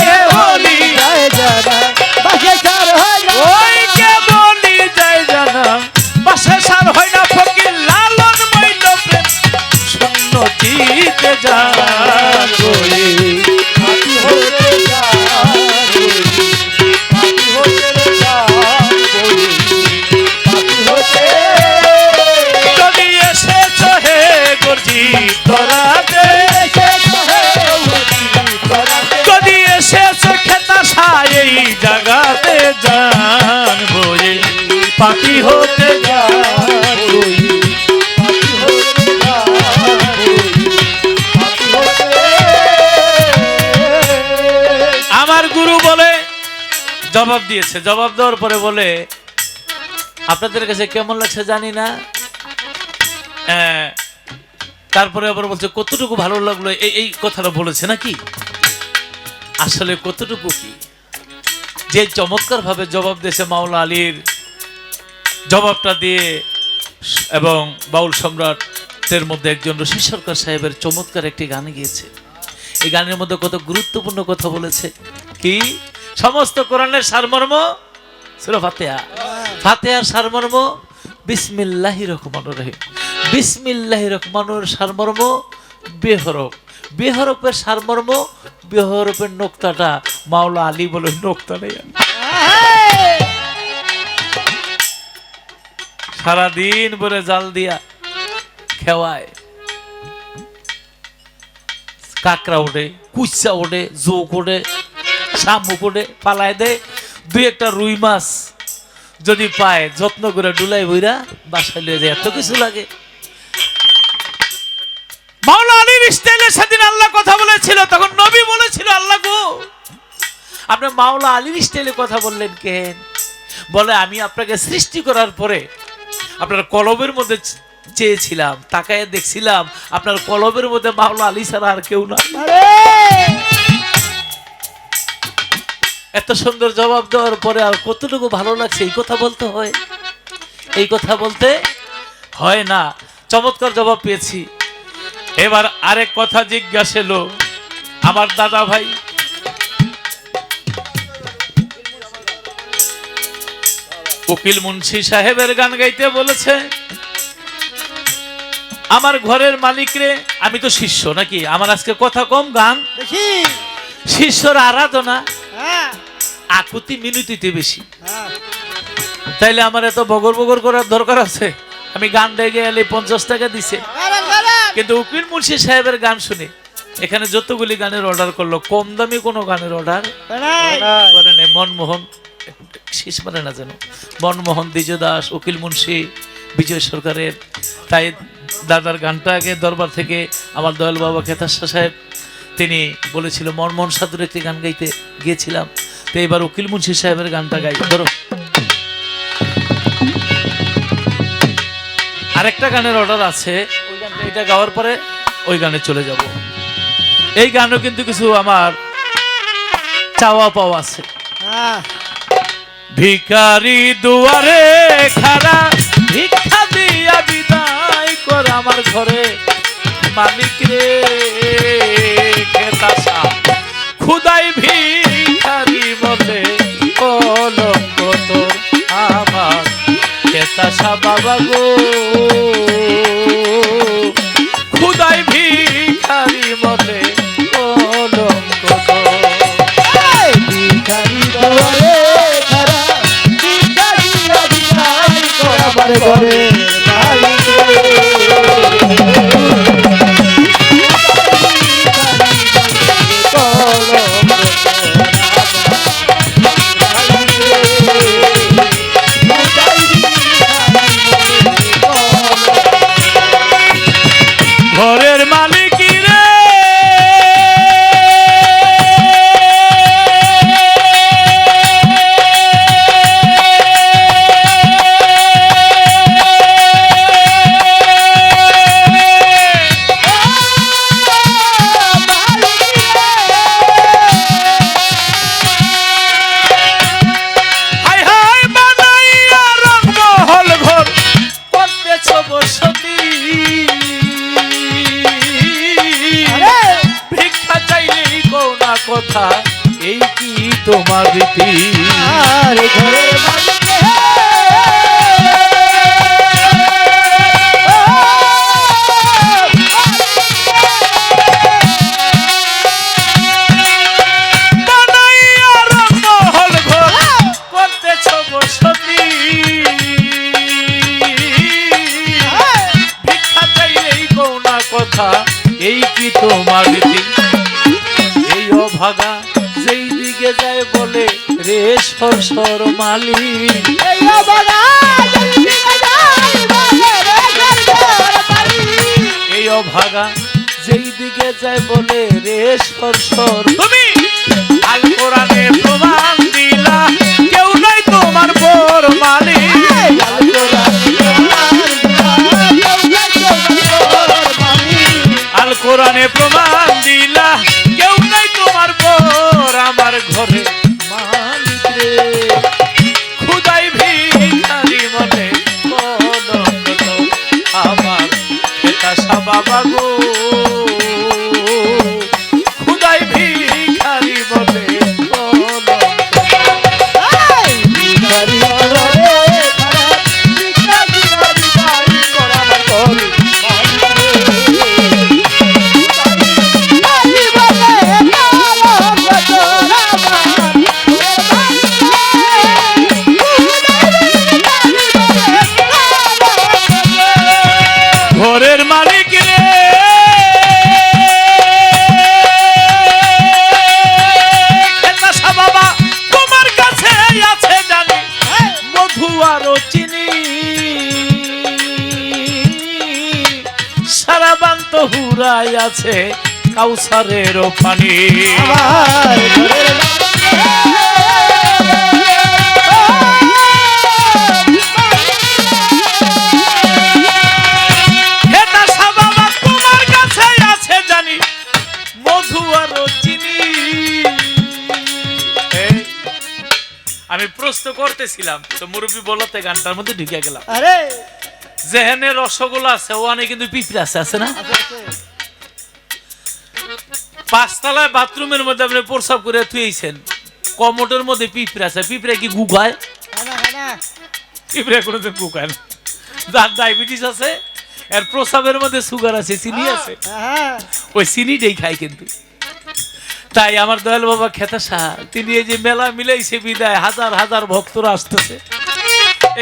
S2: কেবলই যায় জানা বাসে সার হয় না, ওই কেবলই যায় জানা বাসে সার হয় না। ফকির লালন মইল প্রেম শূন্য চিতে যায় যদি এসেছ খেতা সাই জাগাতে জান বয়ে পাখি হতে আমার গুরু বলে জবাব দিয়েছে, জবাব দেওয়ার পরে বলে আপনাদের কাছে কেমন লাগছে জানি না, তারপরে আবার বলছে কতটুকু ভালো লাগলো, এই কথাটা বলেছে নাকি। আসলে কতটুকু কি যে চমৎকার ভাবে জবাব দিয়েছে মাওলা আলীর জবাবটা দিয়ে, এবং বাউল সম্রাটের মধ্যে একজন রশিদ সরকার সাহেবের চমৎকার একটি গান গিয়েছে। এই গানের মধ্যে কত গুরুত্বপূর্ণ কথা বলেছে, কি সমস্ত কোরআনের সারমর্ম সূরা ফাতিহা, ফাতিহার সারমর্ম বিসমিল্লাহির রহমানির রহিম, বিসমিল্লাহির রহমানির সারমর্ম বেহরফ, বেহরফের সারমর্ম, বেহরফের নোক্তাটা মাওলা আলী বলে নোক্তা নেই। সারাদিন ভরে জাল দিয়া খেওয়ায়, কাকড়া ওঠে, কুচ্চা ওঠে, জোক ওঠে, শামুক ওঠে, পালায় দেয়। দুই একটা রুই মাছ যদি পায় যত্ন করে ডুলাই বইরা বাসায় লিয়ে যায়, এত কিছু লাগে। মাওলা আলীর স্টাইলে সেদিন আল্লাহ কথা বলেছিল, তখন নবী বলেছিল আল্লাহ গো আপনি মাওলা আলীর স্টাইলে কথা বললেন কেন? বলে আমি আপনাকে সৃষ্টি করার পরে আপনার কলবের মধ্যে চেয়েছিলাম, তাকায় দেখছিলাম আপনার কলবের মধ্যে মাওলা আলী ছাড়া আর কেউ না। এত সুন্দর জবাব দেওয়ার পরে আর কতটুকু ভালো লাগছে এই কথা বলতে হয়, এই কথা বলতে হয় না। চমৎকার জবাব পেয়েছি। এবার আরেক কথা জিজ্ঞাসা এলো আমার দাদা ভাই, উকিল মুন্সি সাহেবের গান গাইতে বলেছে। আমার ঘরের মালিক রে, আমি তো শিষ্য নাকি, আমার আজকে কথা কম গান বেশি, শিষ্যর আরাধনা আকুতি মিনতিতে বেশি। তাইলে আমার এত বগর বগর করার দরকার আছে? আমি গান ডেকে এলে 50 টাকা দিছে, কিন্তু উকিল মুন্সি সাহেবের গান শুনে এখানে যতগুলি গানের অর্ডার করলো, কম দামি কোনো গানের অর্ডার করে নেই। মনমোহন শেষ মানে না যেন, মনমোহন, দ্বিজ দাস, উকিল মুন্সি, বিজয় সরকারের। তাই দাদার গানটা আগে দরবার থেকে আমার দয়াল বাবা খেতার সাহেব তিনি বলেছিল মনমোহন সাধুর একটি গান গাইতে গিয়েছিলাম, তো এবার উকিল মুন্সি সাহেবের গানটা গাই। ধরো আরেকটা গানের অর্ডার আছে, ওই গানটা এটা গাওয়ার পরে ওই গানে চলে যাব। এই গানও কিন্তু কিছু আমার চাওয়া পাওয়া আছে। ভিখারি দুয়ারে খাড়া, ভিক্ষা দিয়া বিদায় কর আমার ঘরে মালিক রে খেতাসা, খুদাই ভিখারি বলে কলঙ্ক তোর আমার খেতাসা বাবা গো, খুদাই ভিখারি বলে কলঙ্ক তোর।
S3: ভিখারি দুয়ারে খাড়া, ভিখারি বিদায় কর আমার ঘরে মালিক রে।
S2: ঘরের মালিক রে হায় হায় বানাইয়া রঙ্গমহল ঘর করতেছ বসতি, ভিক্ষা চাইলেই কোনা কথা এই কি তোমার রীতি?
S3: আর ঘরের মালিক
S2: বানাইয়া রঙ্গমহল ঘর করতেছ বসতি, ভিক্ষা চাইলেই কোনা কথা এই কি তোমার রীতি? এই অভাগা যেই দিকে যায় বলে রে সরসর মালিক,
S3: এই অবলা
S2: এই অভাগা যেই দিকে যায় বলে রে সরসর। তুমি আল কোরআনে প্রমাণ দিলা কেউ নাই তোমার বর মালিক, আল কোরআনে প্রমাণ দিলা কেউ নাই তোমার বর আমার ঘরে মালিক রে, খুদাই ভিখারি মনে কলঙ্ক তোর আমার খেতাসা বাবা গো, খুদাই ভিখারি বলে কলঙ্ক তোর।
S3: ভিখারি দুয়ারে খাড়া, ভিখারি বিদায় কর আমার ঘরে মালিক রে।
S2: ঘরের মালিক রে খেতাসা বাবা তোমার কাছে আছে জানি মধু আর চিনি, সারা বান্ত হুরাই আছে কাউসারের পানি।
S3: আমার ঘরের
S2: খেতাসা বাবা তোমার কাছে আছে জানি মধু আর চিনি। এই, আমি প্রশ্ন করতেছিলাম তো মুরব্বী বলতে গানটার মধ্যে ঢুকে গেলাম।
S3: আরে
S2: যেখানে রসগোল্লা আছে ওখানে কিন্তু পিঁপড়ে আছে না? পাঁচতলায় বাথরুমের মধ্যে আপনি প্রস্রাব করে থুয়েছেন, কমোটের মধ্যে পিঁপড়ে আছে, পিঁপড়ে কি গুগায়? পিঁপড়ে কোনোদিন গুগায় না। যার ডায়াবেটিস আছে এর প্রস্রাবের মধ্যে সুগার আছে, চিনি আছে, ওই চিনিটাই খায় কিন্তু। তাই আমার দয়াল বাবা খেতাসা তিনি এই যে মেলা মিলাইছে বিদায় হাজার হাজার ভক্তরা আসতেছে,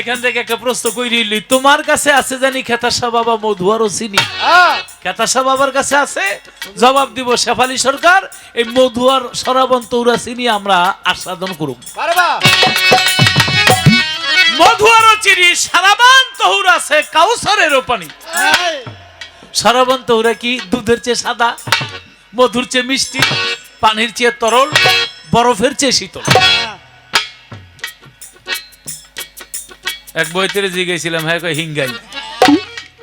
S2: এখান থেকে একটা প্রশ্ন কইলি তোমার কাছে আছে জানি খেতাসা বাবা মধু আর চিনি, খেতাসা বাবার কাছে আছে? জবাব দিব শেফালি সরকার, এই মধু আর সরাবন্ত উরা চিনি আমরা আস্বাদন করুম। মধু আর চিনি সারাবান তহুর আছে কাউসারের পানি। সারাবান তহুরা কি দুধের চেয়ে সাদা, মধুর চেয়ে মিষ্টি, পানির চেয়ে তরল, বরফের চেয়ে শীতল। এক বইতে জিজ্ঞেসিলাম হ্যাঁ কয় হিঙ্গাইল।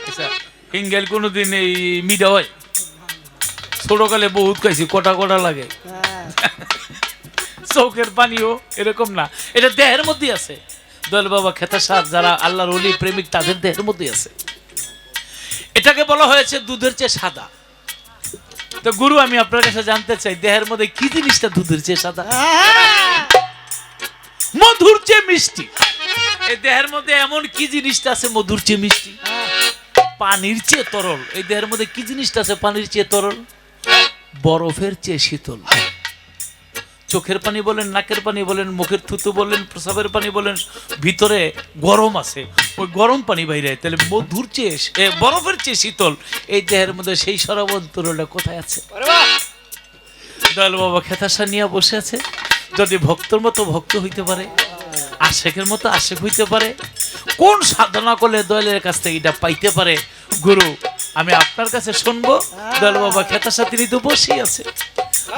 S2: আচ্ছা হিঙ্গাইল কোনোদিন এই মিডা হয়? ছোটকালে বহুত খাইছি, কোটা কোটা লাগে, চোখের পানিও এরকম না, এটা দেহের মধ্যে আছে। দয়াল বাবা খেতা সার যারা আল্লাহর ওলি প্রেমিক তাদের দেহের মধ্যে আছে। এটাকে বলা হয়েছে দুধের চেয়ে সাদা। তো গুরু, আমি আপনার কাছে জানতে চাই, দেহের মধ্যে কি জিনিসটা দুধের চেয়ে সাদা? মধুর চেয়ে মিষ্টি। এই দেহের মধ্যে এমন কি জিনিসটা আছে মধুর চেয়ে মিষ্টি? পানির চেয়ে তরল। এই দেহের মধ্যে কি জিনিসটা আছে পানির চেয়ে তরল? বরফের চেয়ে শীতল। চোখের পানি বলেন, নাকের পানি বলেন, মুখের থুতু বলেন, প্রসাবের পানি বলেন, ভিতরে গরম আছে, ওই গরম পানি বাইরে। তাহলে মধুর চেয়ে বরফের চেয়ে শীতল এই দেহের মধ্যে সেই সরবন তরলটা কোথায় আছে? দয়াল বাবা খেতাশা নিয়ে বসে আছে। যদি ভক্তর মতো ভক্ত হইতে পারে, আশেকের মতো আশেক হইতে পারে, কোন সাধনা করলে দয়ালের কাছ থেকে এটা পাইতে পারে? গুরু, আমি আপনার কাছে শুনবো। দয়াল বাবা খেতাশা তিনি তো বসেই আছে।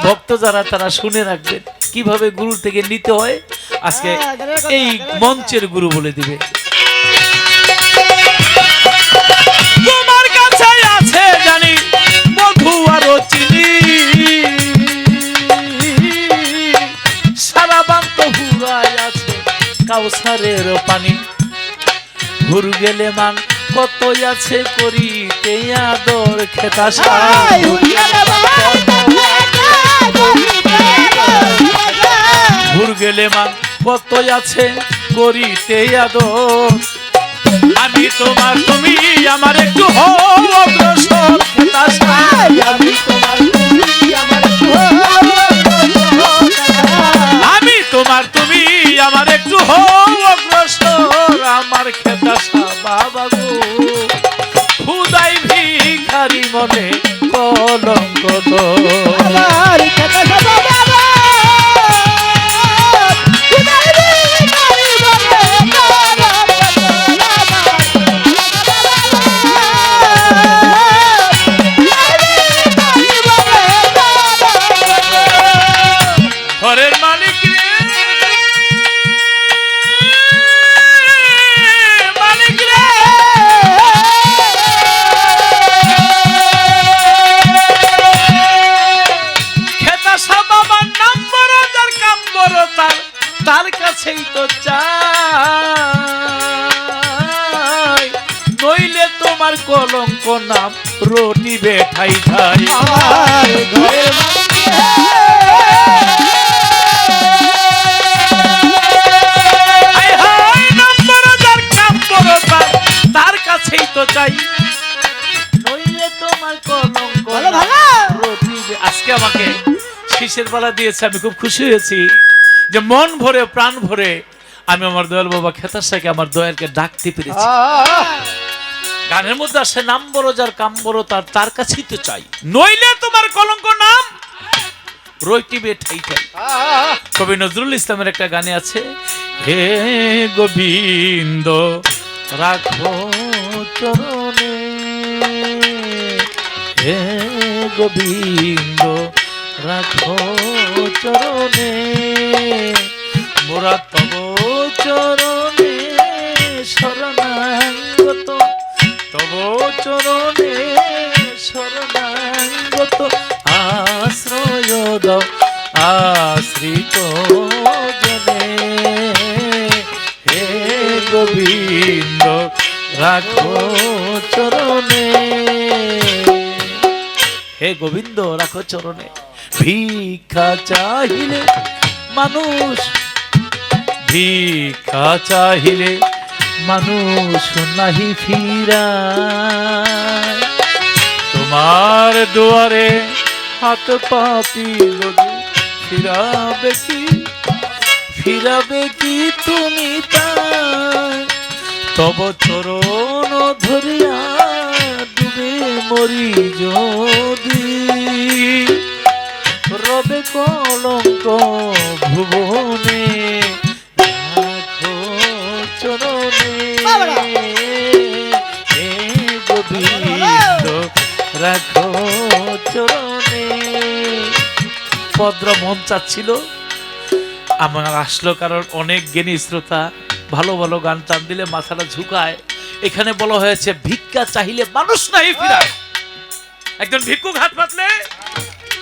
S2: ভক্ত যারা তারা শুনে রাখবেন কিভাবে গুরু থেকে নিতে হয়। আজকে এই মঞ্চের গুরু বলে দিবে। তোমার কাছে আছে জানি মধু আর চিনি, সারা বান্ত হুরাই আছে কাউসারের পানি। হুর গেলে মান কত আছে করিতে আদর খেতাশা। ভুর গেলে মান কত আছে করিতে আদর। আমি তোমার, তুমি আমার একটু হও অগ্রসর খেতাশা। আমি তোমার, তুমি আমার একটু হও অগ্রসর আমার খেতাশা। বাবা গো, খুদাই ভিখারি মনে কলঙ্ক তো। ঘরের মালিক রে, মালিক রে, খেতাশা বাবার নাম বড়, যার কাম বড় তার কাছেই তো চাই। নইলে তোমার কলঙ্ক নাম রটিবে ঠাই ঠাই। তার কাছেই তো চাই, নইলে তোমার কলঙ্ক রটিবে। আজকে আমাকে শীষের বালা দিয়েছে, আমি খুব খুশি হয়েছি যে মন ভরে প্রাণ ভরে আমি আমার দয়াল বাবা খেতাশাকে, আমার দয়ালকে ডাকতে পেরেছি। গানের মধ্যে আসে নাম বড় যার কাম বড় তার কাছেই তো চাই, নইলে তোমার কলঙ্ক নাম রটিবে ঠাই ঠাই। কবি নজরুল ইসলামের একটা গানে আছে, হে গোবিন্দ রাখো চরণে, হে গোবিন্দ রাখো চরণে, মোরা তব চরণে শরণাগত, তব চরণে শরণাগত, আশ্রয় দাও আশ্রিত জনে, হে গোবিন্দ রাখো চরণে, হে গোবিন্দ রাখো চরণে। ভিক্ষা চাহিলে মানুষ, ভিক্ষা চাহিলে মানুষ নাহি ফিরায়, তোমার দুয়ারে হাত পাতিল ফিরাবে কি, ফিরাবে কি তুমি তাই, তব চরণ ধরিয়া ডুবে মরি যদি, রবে কলঙ্ক ভুবনে রাখো চরণে, হে গোবিন্দ রাখো চরণে। পদ্র মন চাচ্ছিল, আমার আসলো, কারণ অনেক জ্ঞানী শ্রোতা ভালো ভালো গান টান দিলে মাথাটা ঝুঁকায়। এখানে বলা হয়েছে ভিক্ষা চাহিলে মানুষ নাই ফিরায়। একজন ভিক্ষুক হাত পাতলে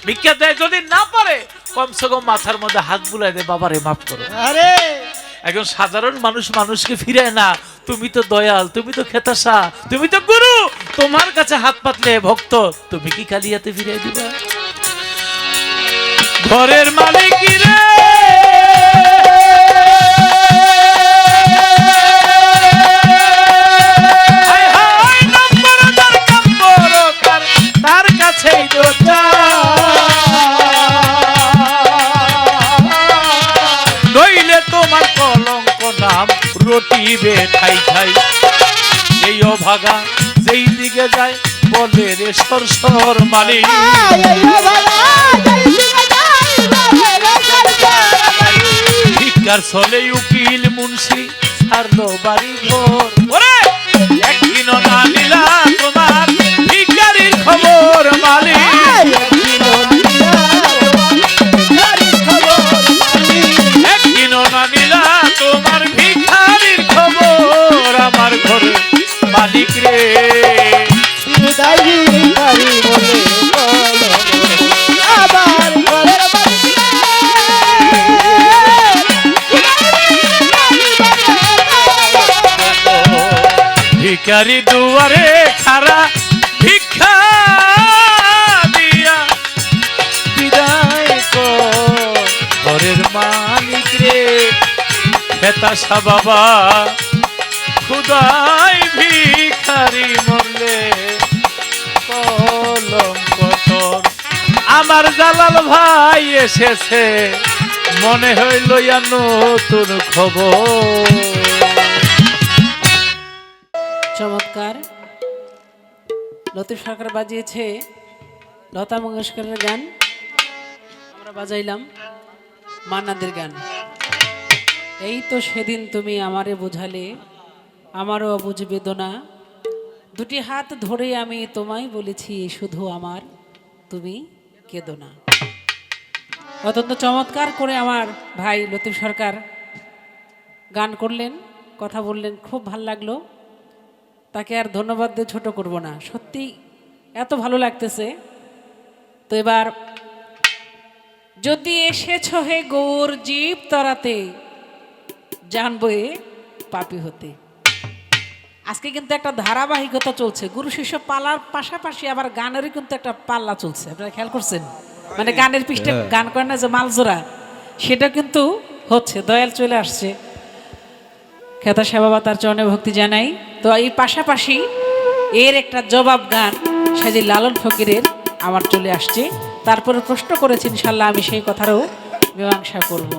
S2: ভিক্ষা দেয়, যদি না পারে কমসে কম মাথার মধ্যে হাত বুলাই দেয়, বাবারে মাফ করো।
S3: আরে
S2: একজন সাধারণ মানুষ মানুষকে ফিরায় না, তুমি তো দয়াল, তুমি তো খেতাসা, তুমি তো গুরু, তোমার কাছে হাত পাতলে ভক্ত, তুমি কি খালি হাতে ফিরাই দিবা? ঘরের মালিক রে, হায় হায় নম্বর তার কাম্বর, তার কাছেই তো নইলে তোমার কলঙ্ক নাম রটিবে ঠাই ঠাই। এই অভাগা যেই দিকে যায় বলে রে সরসর মালিক। ভিক্ষার ছলে উকিল মুন্সি ছাড়লো বাড়ি ঘর, ওরে একদিন না লীলা তোমার ভিখারির খবর মালিক। একদিন না লীলা তোমার ভিখারির খবর আমার ঘরে মালিক রে।
S3: আবার ঘরের
S2: ভিখারি দুয়ারে খারা ভিক্ষা দিয়া বিদায় কর ঘরের মালিক রে। হেতাশা বাবা খুদাই ভিখারি মরলে কলঙ্ক তোর। আমার জালাল ভাই এসেছে মনে হইল নতুন খবর।
S1: চমৎকার। লতিফ সরকার বাজিয়েছে লতা মঙ্গেশকরের গান, আমরা বাজাইলাম মান্নাদের গান। এই তো সেদিন তুমি আমারে বোঝালে আমারও অবুঝ বেদনা, দুটি হাত ধরে আমি তোমায় বলেছি শুধু আমার, তুমি কেঁদো না। অত্যন্ত চমৎকার করে আমার ভাই লতিফ সরকার গান করলেন, কথা বললেন, খুব ভাল লাগলো। তাকে আর ধন্যবাদ দিয়ে ছোট করব না, সত্যি এত ভালো লাগতেছে। তো এবার যদি এসেছ হে গৌর জীব তরাতে, জানবো এ পাপী হতে। আজকে কিন্তু একটা ধারাবাহিকতা চলছে, গুরু শিষ্য পালার পাশাপাশি আবার গানেরও কিন্তু একটা পাল্লা চলছে, আপনারা খেয়াল করছেন? মানে গানের পৃষ্ঠে গান করে না যে মালজোড়া, সেটা কিন্তু হচ্ছে। দয়াল চলে আসছে, খেতা সেবা তার চরণে ভক্তি জানাই। তো এই পাশাপাশি এর একটা জবাব গান সাজি লালন ফকিরের আমার চলে আসছে। তারপরে প্রশ্ন করেছি, ইনশাল্লাহ আমি সেই কথারও মীমাংসা করব।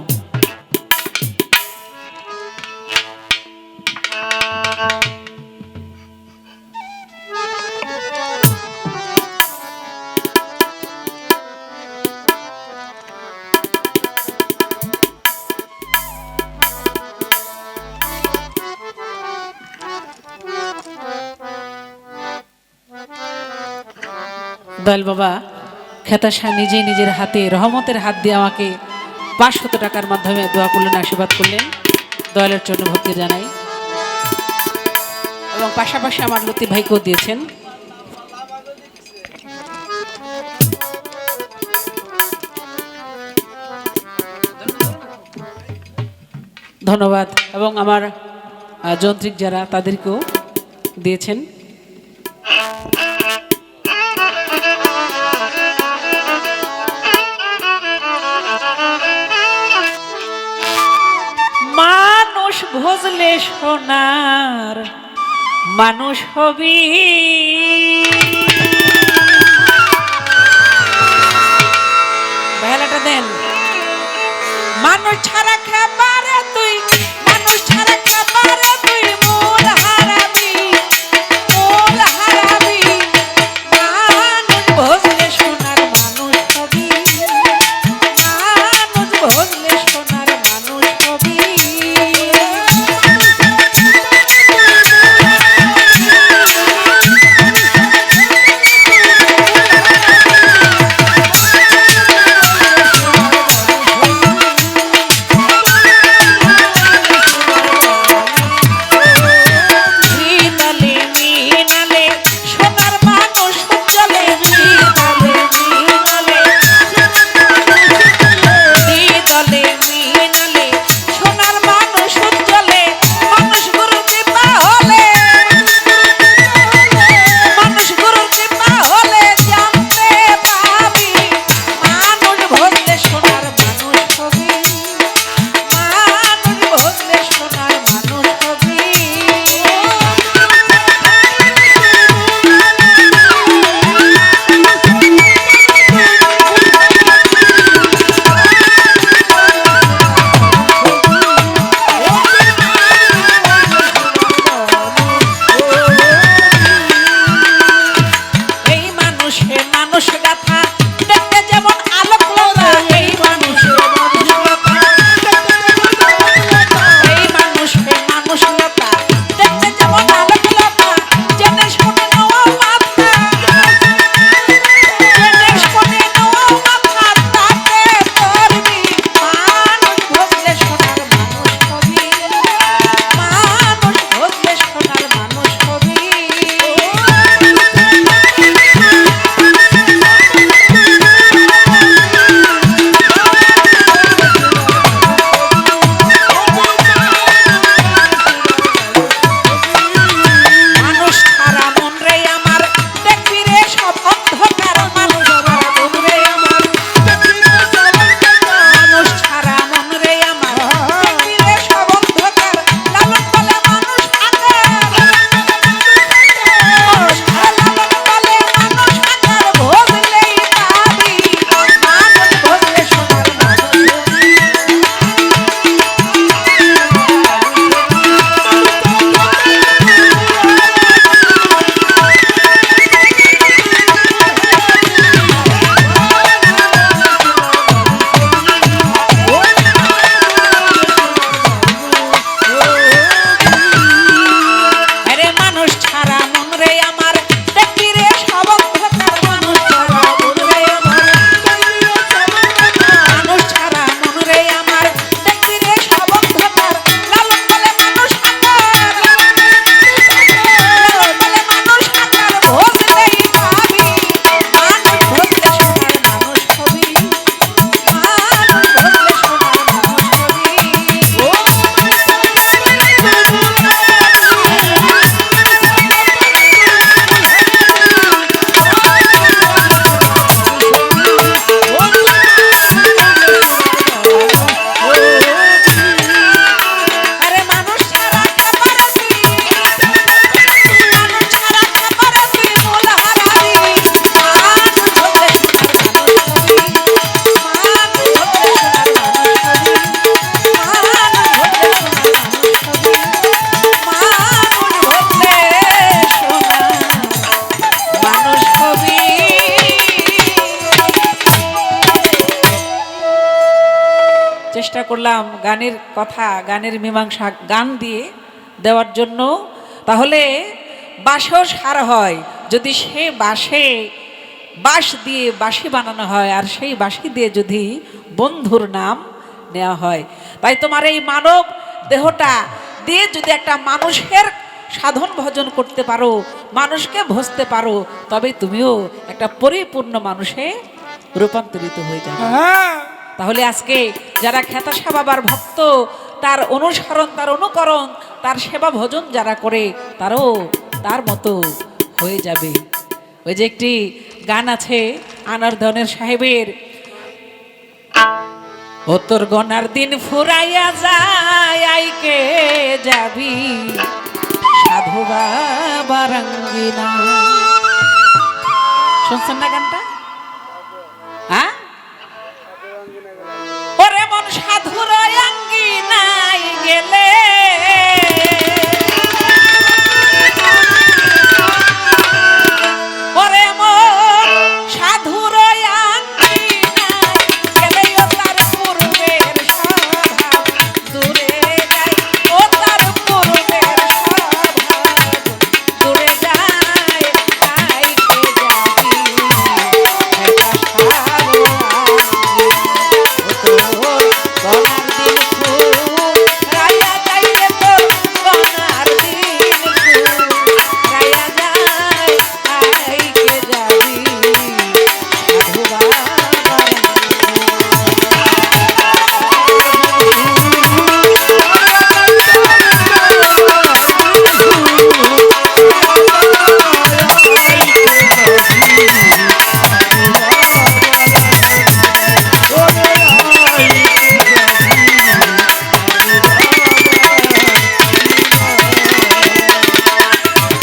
S1: দয়াল বাবা খেতা শাহ নিজেই নিজের হাতে রহমতের হাত দিয়ে আমাকে 500 টাকার মাধ্যমে দোয়া করলেন, আশীর্বাদ করলেন। দয়ালের জন্য ভক্তি জানাই। এবং পাশাপাশি আমার লতিফ ভাইকেও দিয়েছেন। ধন্যবাদ। এবং আমার যন্ত্রিক যারা, তাদেরকেও দিয়েছেন। মানুষ ভজলে সোনার মানুষ হবি, বেলাটা দেন। মানুষ ছাড়া খাবারে তুই, মানুষ ছাড়া খাবারে তুই মূল হারাবি, মূল হারাবি। মানুষ ভজলে সোনার মানুষ হবি, মানুষ ভজলে সোনার মানুষ হবি। চেষ্টা করলাম গানের কথা, গানের মীমাংসা গান দিয়ে দেওয়ার জন্য। তাহলে বাঁশেও সার হয় যদি সে বাঁশ দিয়ে বাঁশি বানানো হয়, আর সেই বাঁশি দিয়ে যদি বন্ধুর নাম নেওয়া হয়। তাই তোমার এই মানব দেহটা দিয়ে যদি একটা মানুষের সাধন ভজন করতে পারো, মানুষকে ভজতে পারো, তবে তুমিও একটা পরিপূর্ণ মানুষে রূপান্তরিত হয়ে যাবে। তাহলে আজকে যারা খেতাশা বাবার ভক্ত, তার অনুসরণ, তার অনুকরণ, তার সেবা ভজন যারা করে, তারও তার মতো হয়ে যাবে। ওই যে একটি গান আছে আনারধনের সাহেবের, ও তোর গনার দিন ফুরাইয়া যায় আইকে যাবি সাধু বাবা রঙ্গিনা। শুনছেন না গানটা? হ্যাঁ, ওরে মন সাধুর অঙ্গিনায় গেলে ওরে মন সাধুর অঙ্গিনায় গেলে ও তার পূর্বের স্বভাব দূরে যায়, ও তার পূর্বের স্বভাব দূরে যায়, আইকে যাবি এটা সারো গনার দিন ফুরাইয়া যাইবে, তোর গনার দিন ফুরাইয়া যায়, আইকে যাবি সাধু বাবা।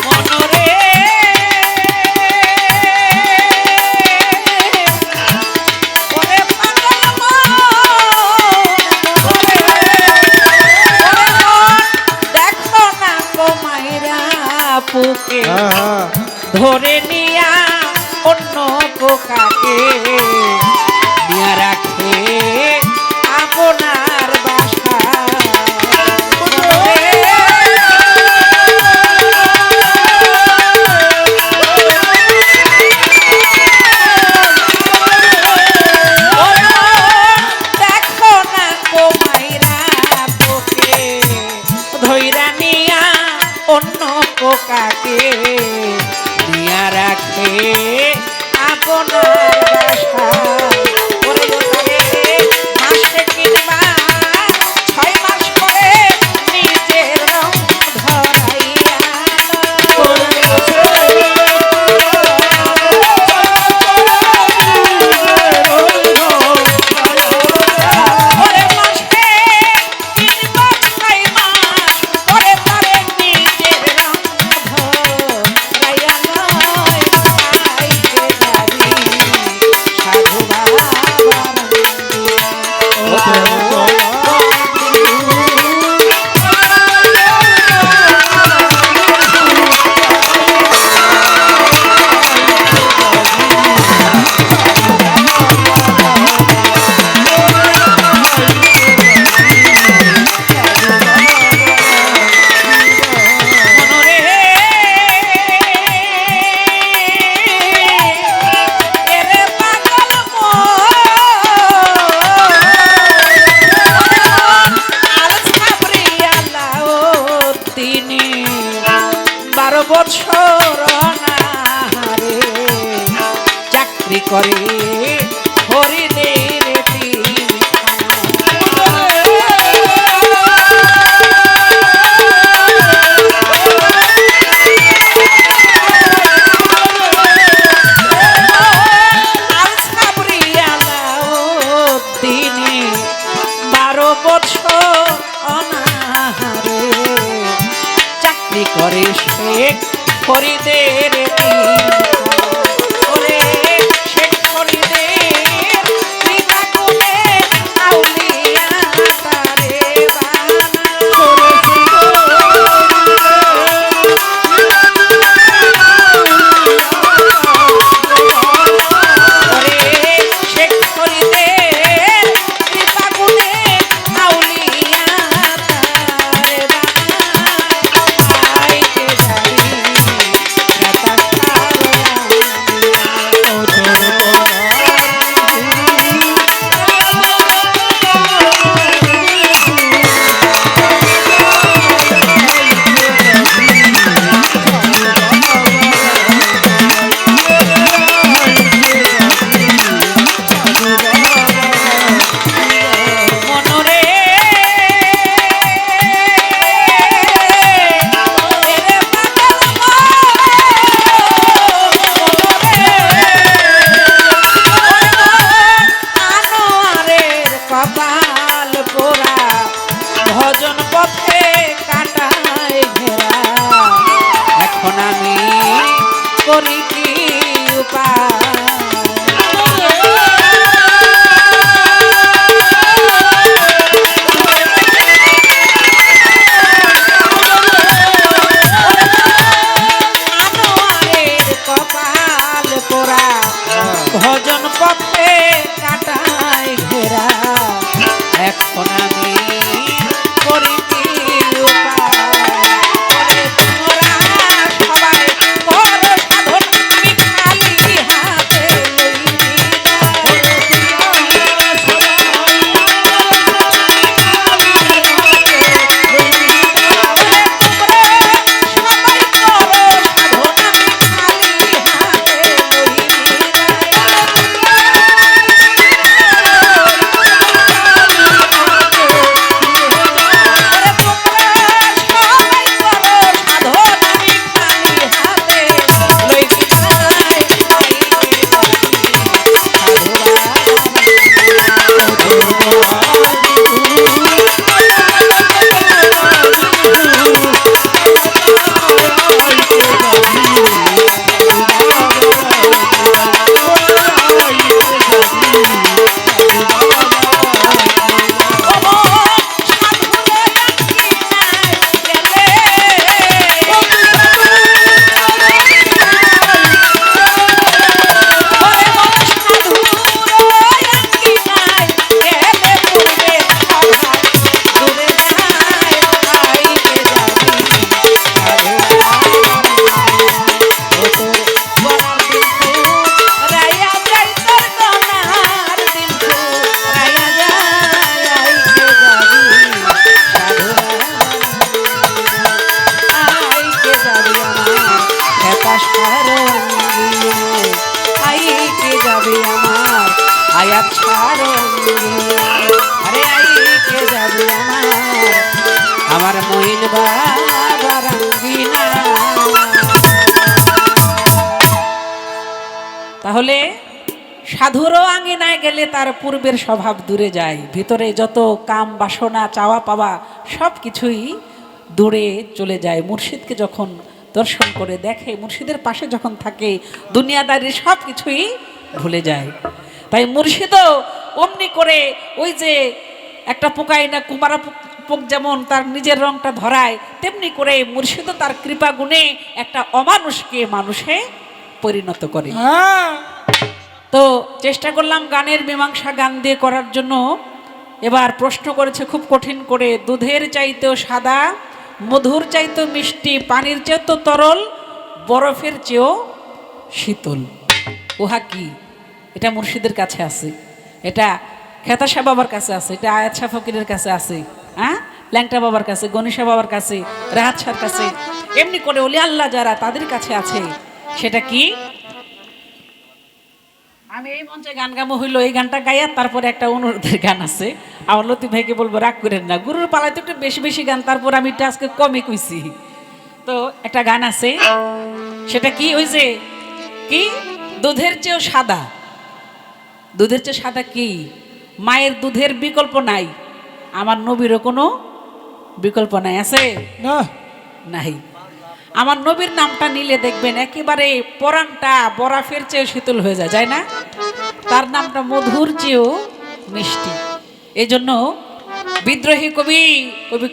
S1: মনরে ওরে পাগল মন, ওরে মন, দেখো না গো মাইরা পুকে ধরে নিয়া অন্য পোকাকে নিয়া রাখে আপনার বাসা। দেখো না কোমাইরা পোকে ধৈরা নিয়া অন্য পোকাকে নিয়া রাখে আপনার বাসা। ওরে ওরে মাসে কিংবা 6 মাস পরে নিজের রং ধরাইয়া ওরে মাসে কিংবা 6 মাস পরে তারে নিজের রং ধরাইয়া লয়, আইকে যাবি সাধু বাবা মনরে এরে পাগল মন, আর সাবরিয়ালা ও তিনি 12 বছর অনাহারে চাকরি করে হরিদের দিনে 12 বছর অনাহারে চাকরি করে শেখ ফরিদের ওরে শেখ ফরিদের কৃপাগুণে আউলিয়া তারে ওরে শেখ ফরিদের কৃপাগুণে চলন পথে কাটায় ঘেরা, এখন আমি করি কি উপায়? বলে তোমরা সবাই করো সাধন, আমি খালি হাতে লই আয়াত ছাড়ো আরে আইকে যাবে আমার মহিন বাবা রঙ্গিনা। তাহলে সাধুরও আঙিনায় গেলে তার পূর্বের স্বভাব দূরে যায়, ভিতরে যত কাম বাসনা চাওয়া পাওয়া সব কিছুই দূরে চলে যায়। মুর্শিদকে যখন দর্শন করে দেখে, মুর্শিদের পাশে যখন থাকে, দুনিয়াদারির সব কিছুই ভুলে যায়। তাই মুর্শিদও অমনি করে ওই যে একটা পোকাই না কুমারা পোক যেমন তার নিজের রংটা ধরায়, তেমনি করে মুর্শিদও তার কৃপা গুণে একটা অমানুষকে মানুষে পরিণত করে। তো চেষ্টা করলাম গানের মীমাংসা গান দিয়ে করার জন্য। এবার প্রশ্ন করেছে খুব কঠিন করে, দুধের চাইতেও সাদা, মধুর চাইতেও মিষ্টি, পানির চেয়েও তরল, বরফের চেয়েও শীতল, উহা কি? এটা মুর্শিদের কাছে আছে, এটা খেতা শাহ বাবার কাছে আছে, এটা আয়াত শাহ ফকিরের কাছে আছে, হ্যাঁ, ল্যাংটা বাবার কাছে, গণিশা বাবার কাছে, রাহাত শাহর কাছে, এমনি করে ওলি আল্লাহ যারা তাদের কাছে আছে। সেটা কি? আমি এই মঞ্চে গান গাবো হইলো, এই গানটা গাইয়া তারপরে একটা অনুরোধের গান আছে। আমার লতিফ ভাইকে বলবো রাগ করেন না, গুরুর পালায় তো একটু বেশি বেশি গান, তারপর আমি এটা আজকে কমই কইছি। তো একটা গান আছে, সেটা কি? ওই যে কি, দুধের চেয়েও সাদা। দুধের চেয়ে সাদা কি? মায়ের দুধের বিকল্প নাই, আমার নবীরও কোনো বিকল্প নাই। আছে না? নাই। আমার নবীর নামটা নিলে দেখবেন একেবারে পরাণটা বরফের চেয়ে শীতল হয়ে যায়, যায় না? তার নামটা মধুর চেয়েও মিষ্টি। এই জন্য বিদ্রোহী কবি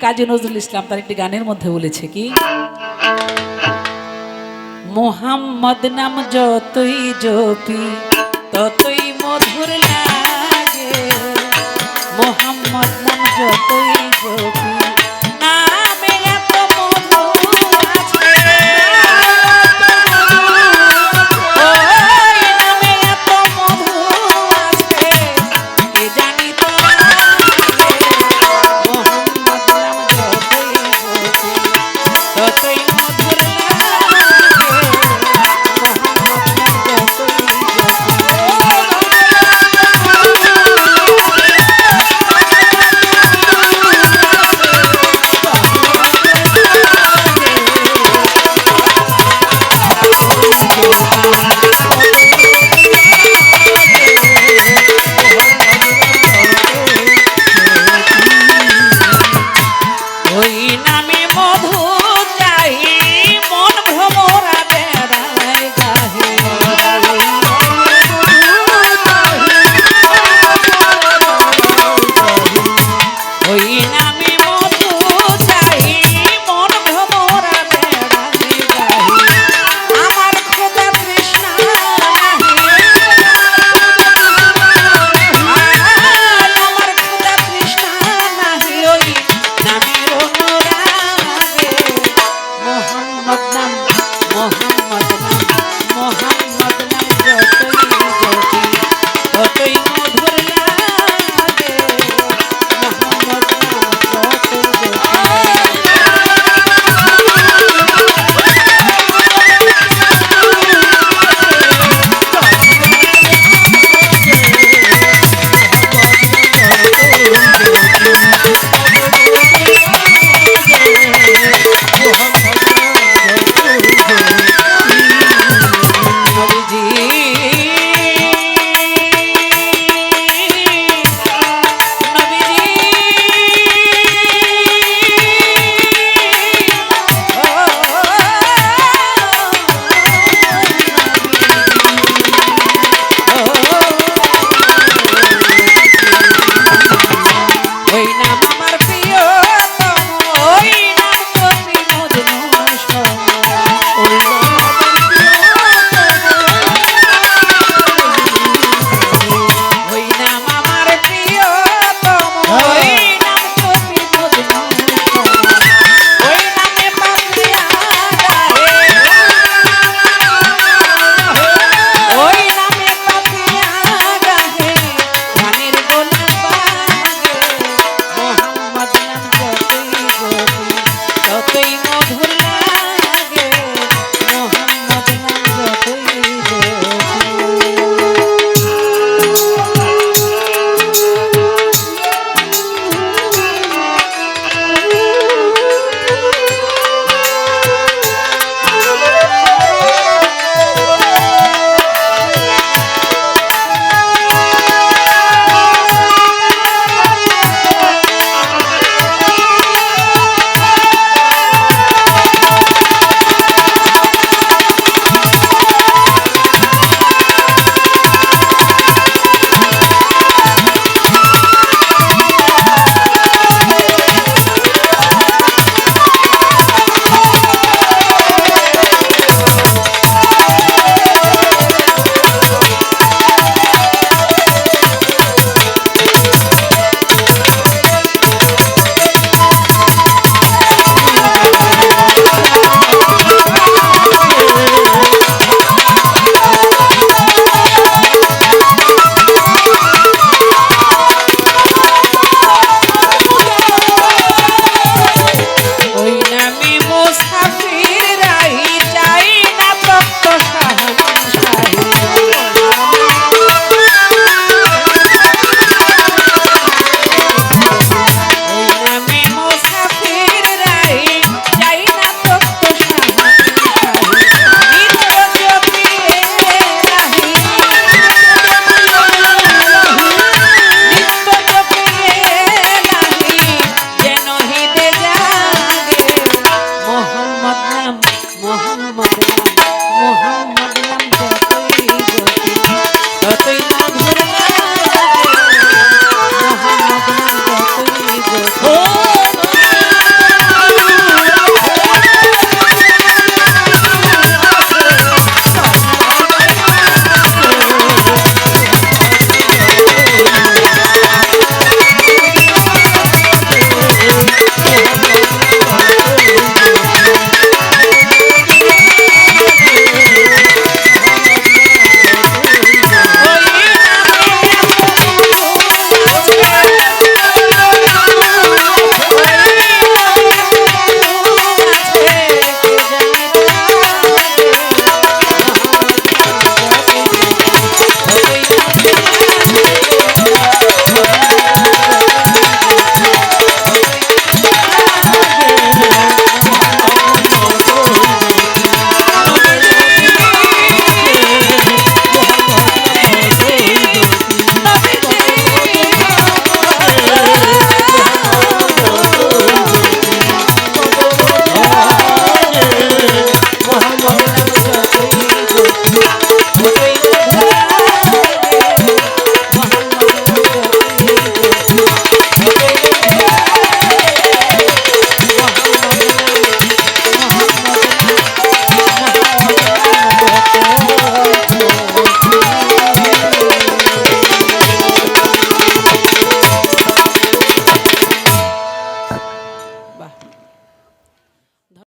S1: কাজী নজরুল ইসলাম তার একটি গানের মধ্যে বলেছে কি, মোহাম্মদ নাম যতই জপি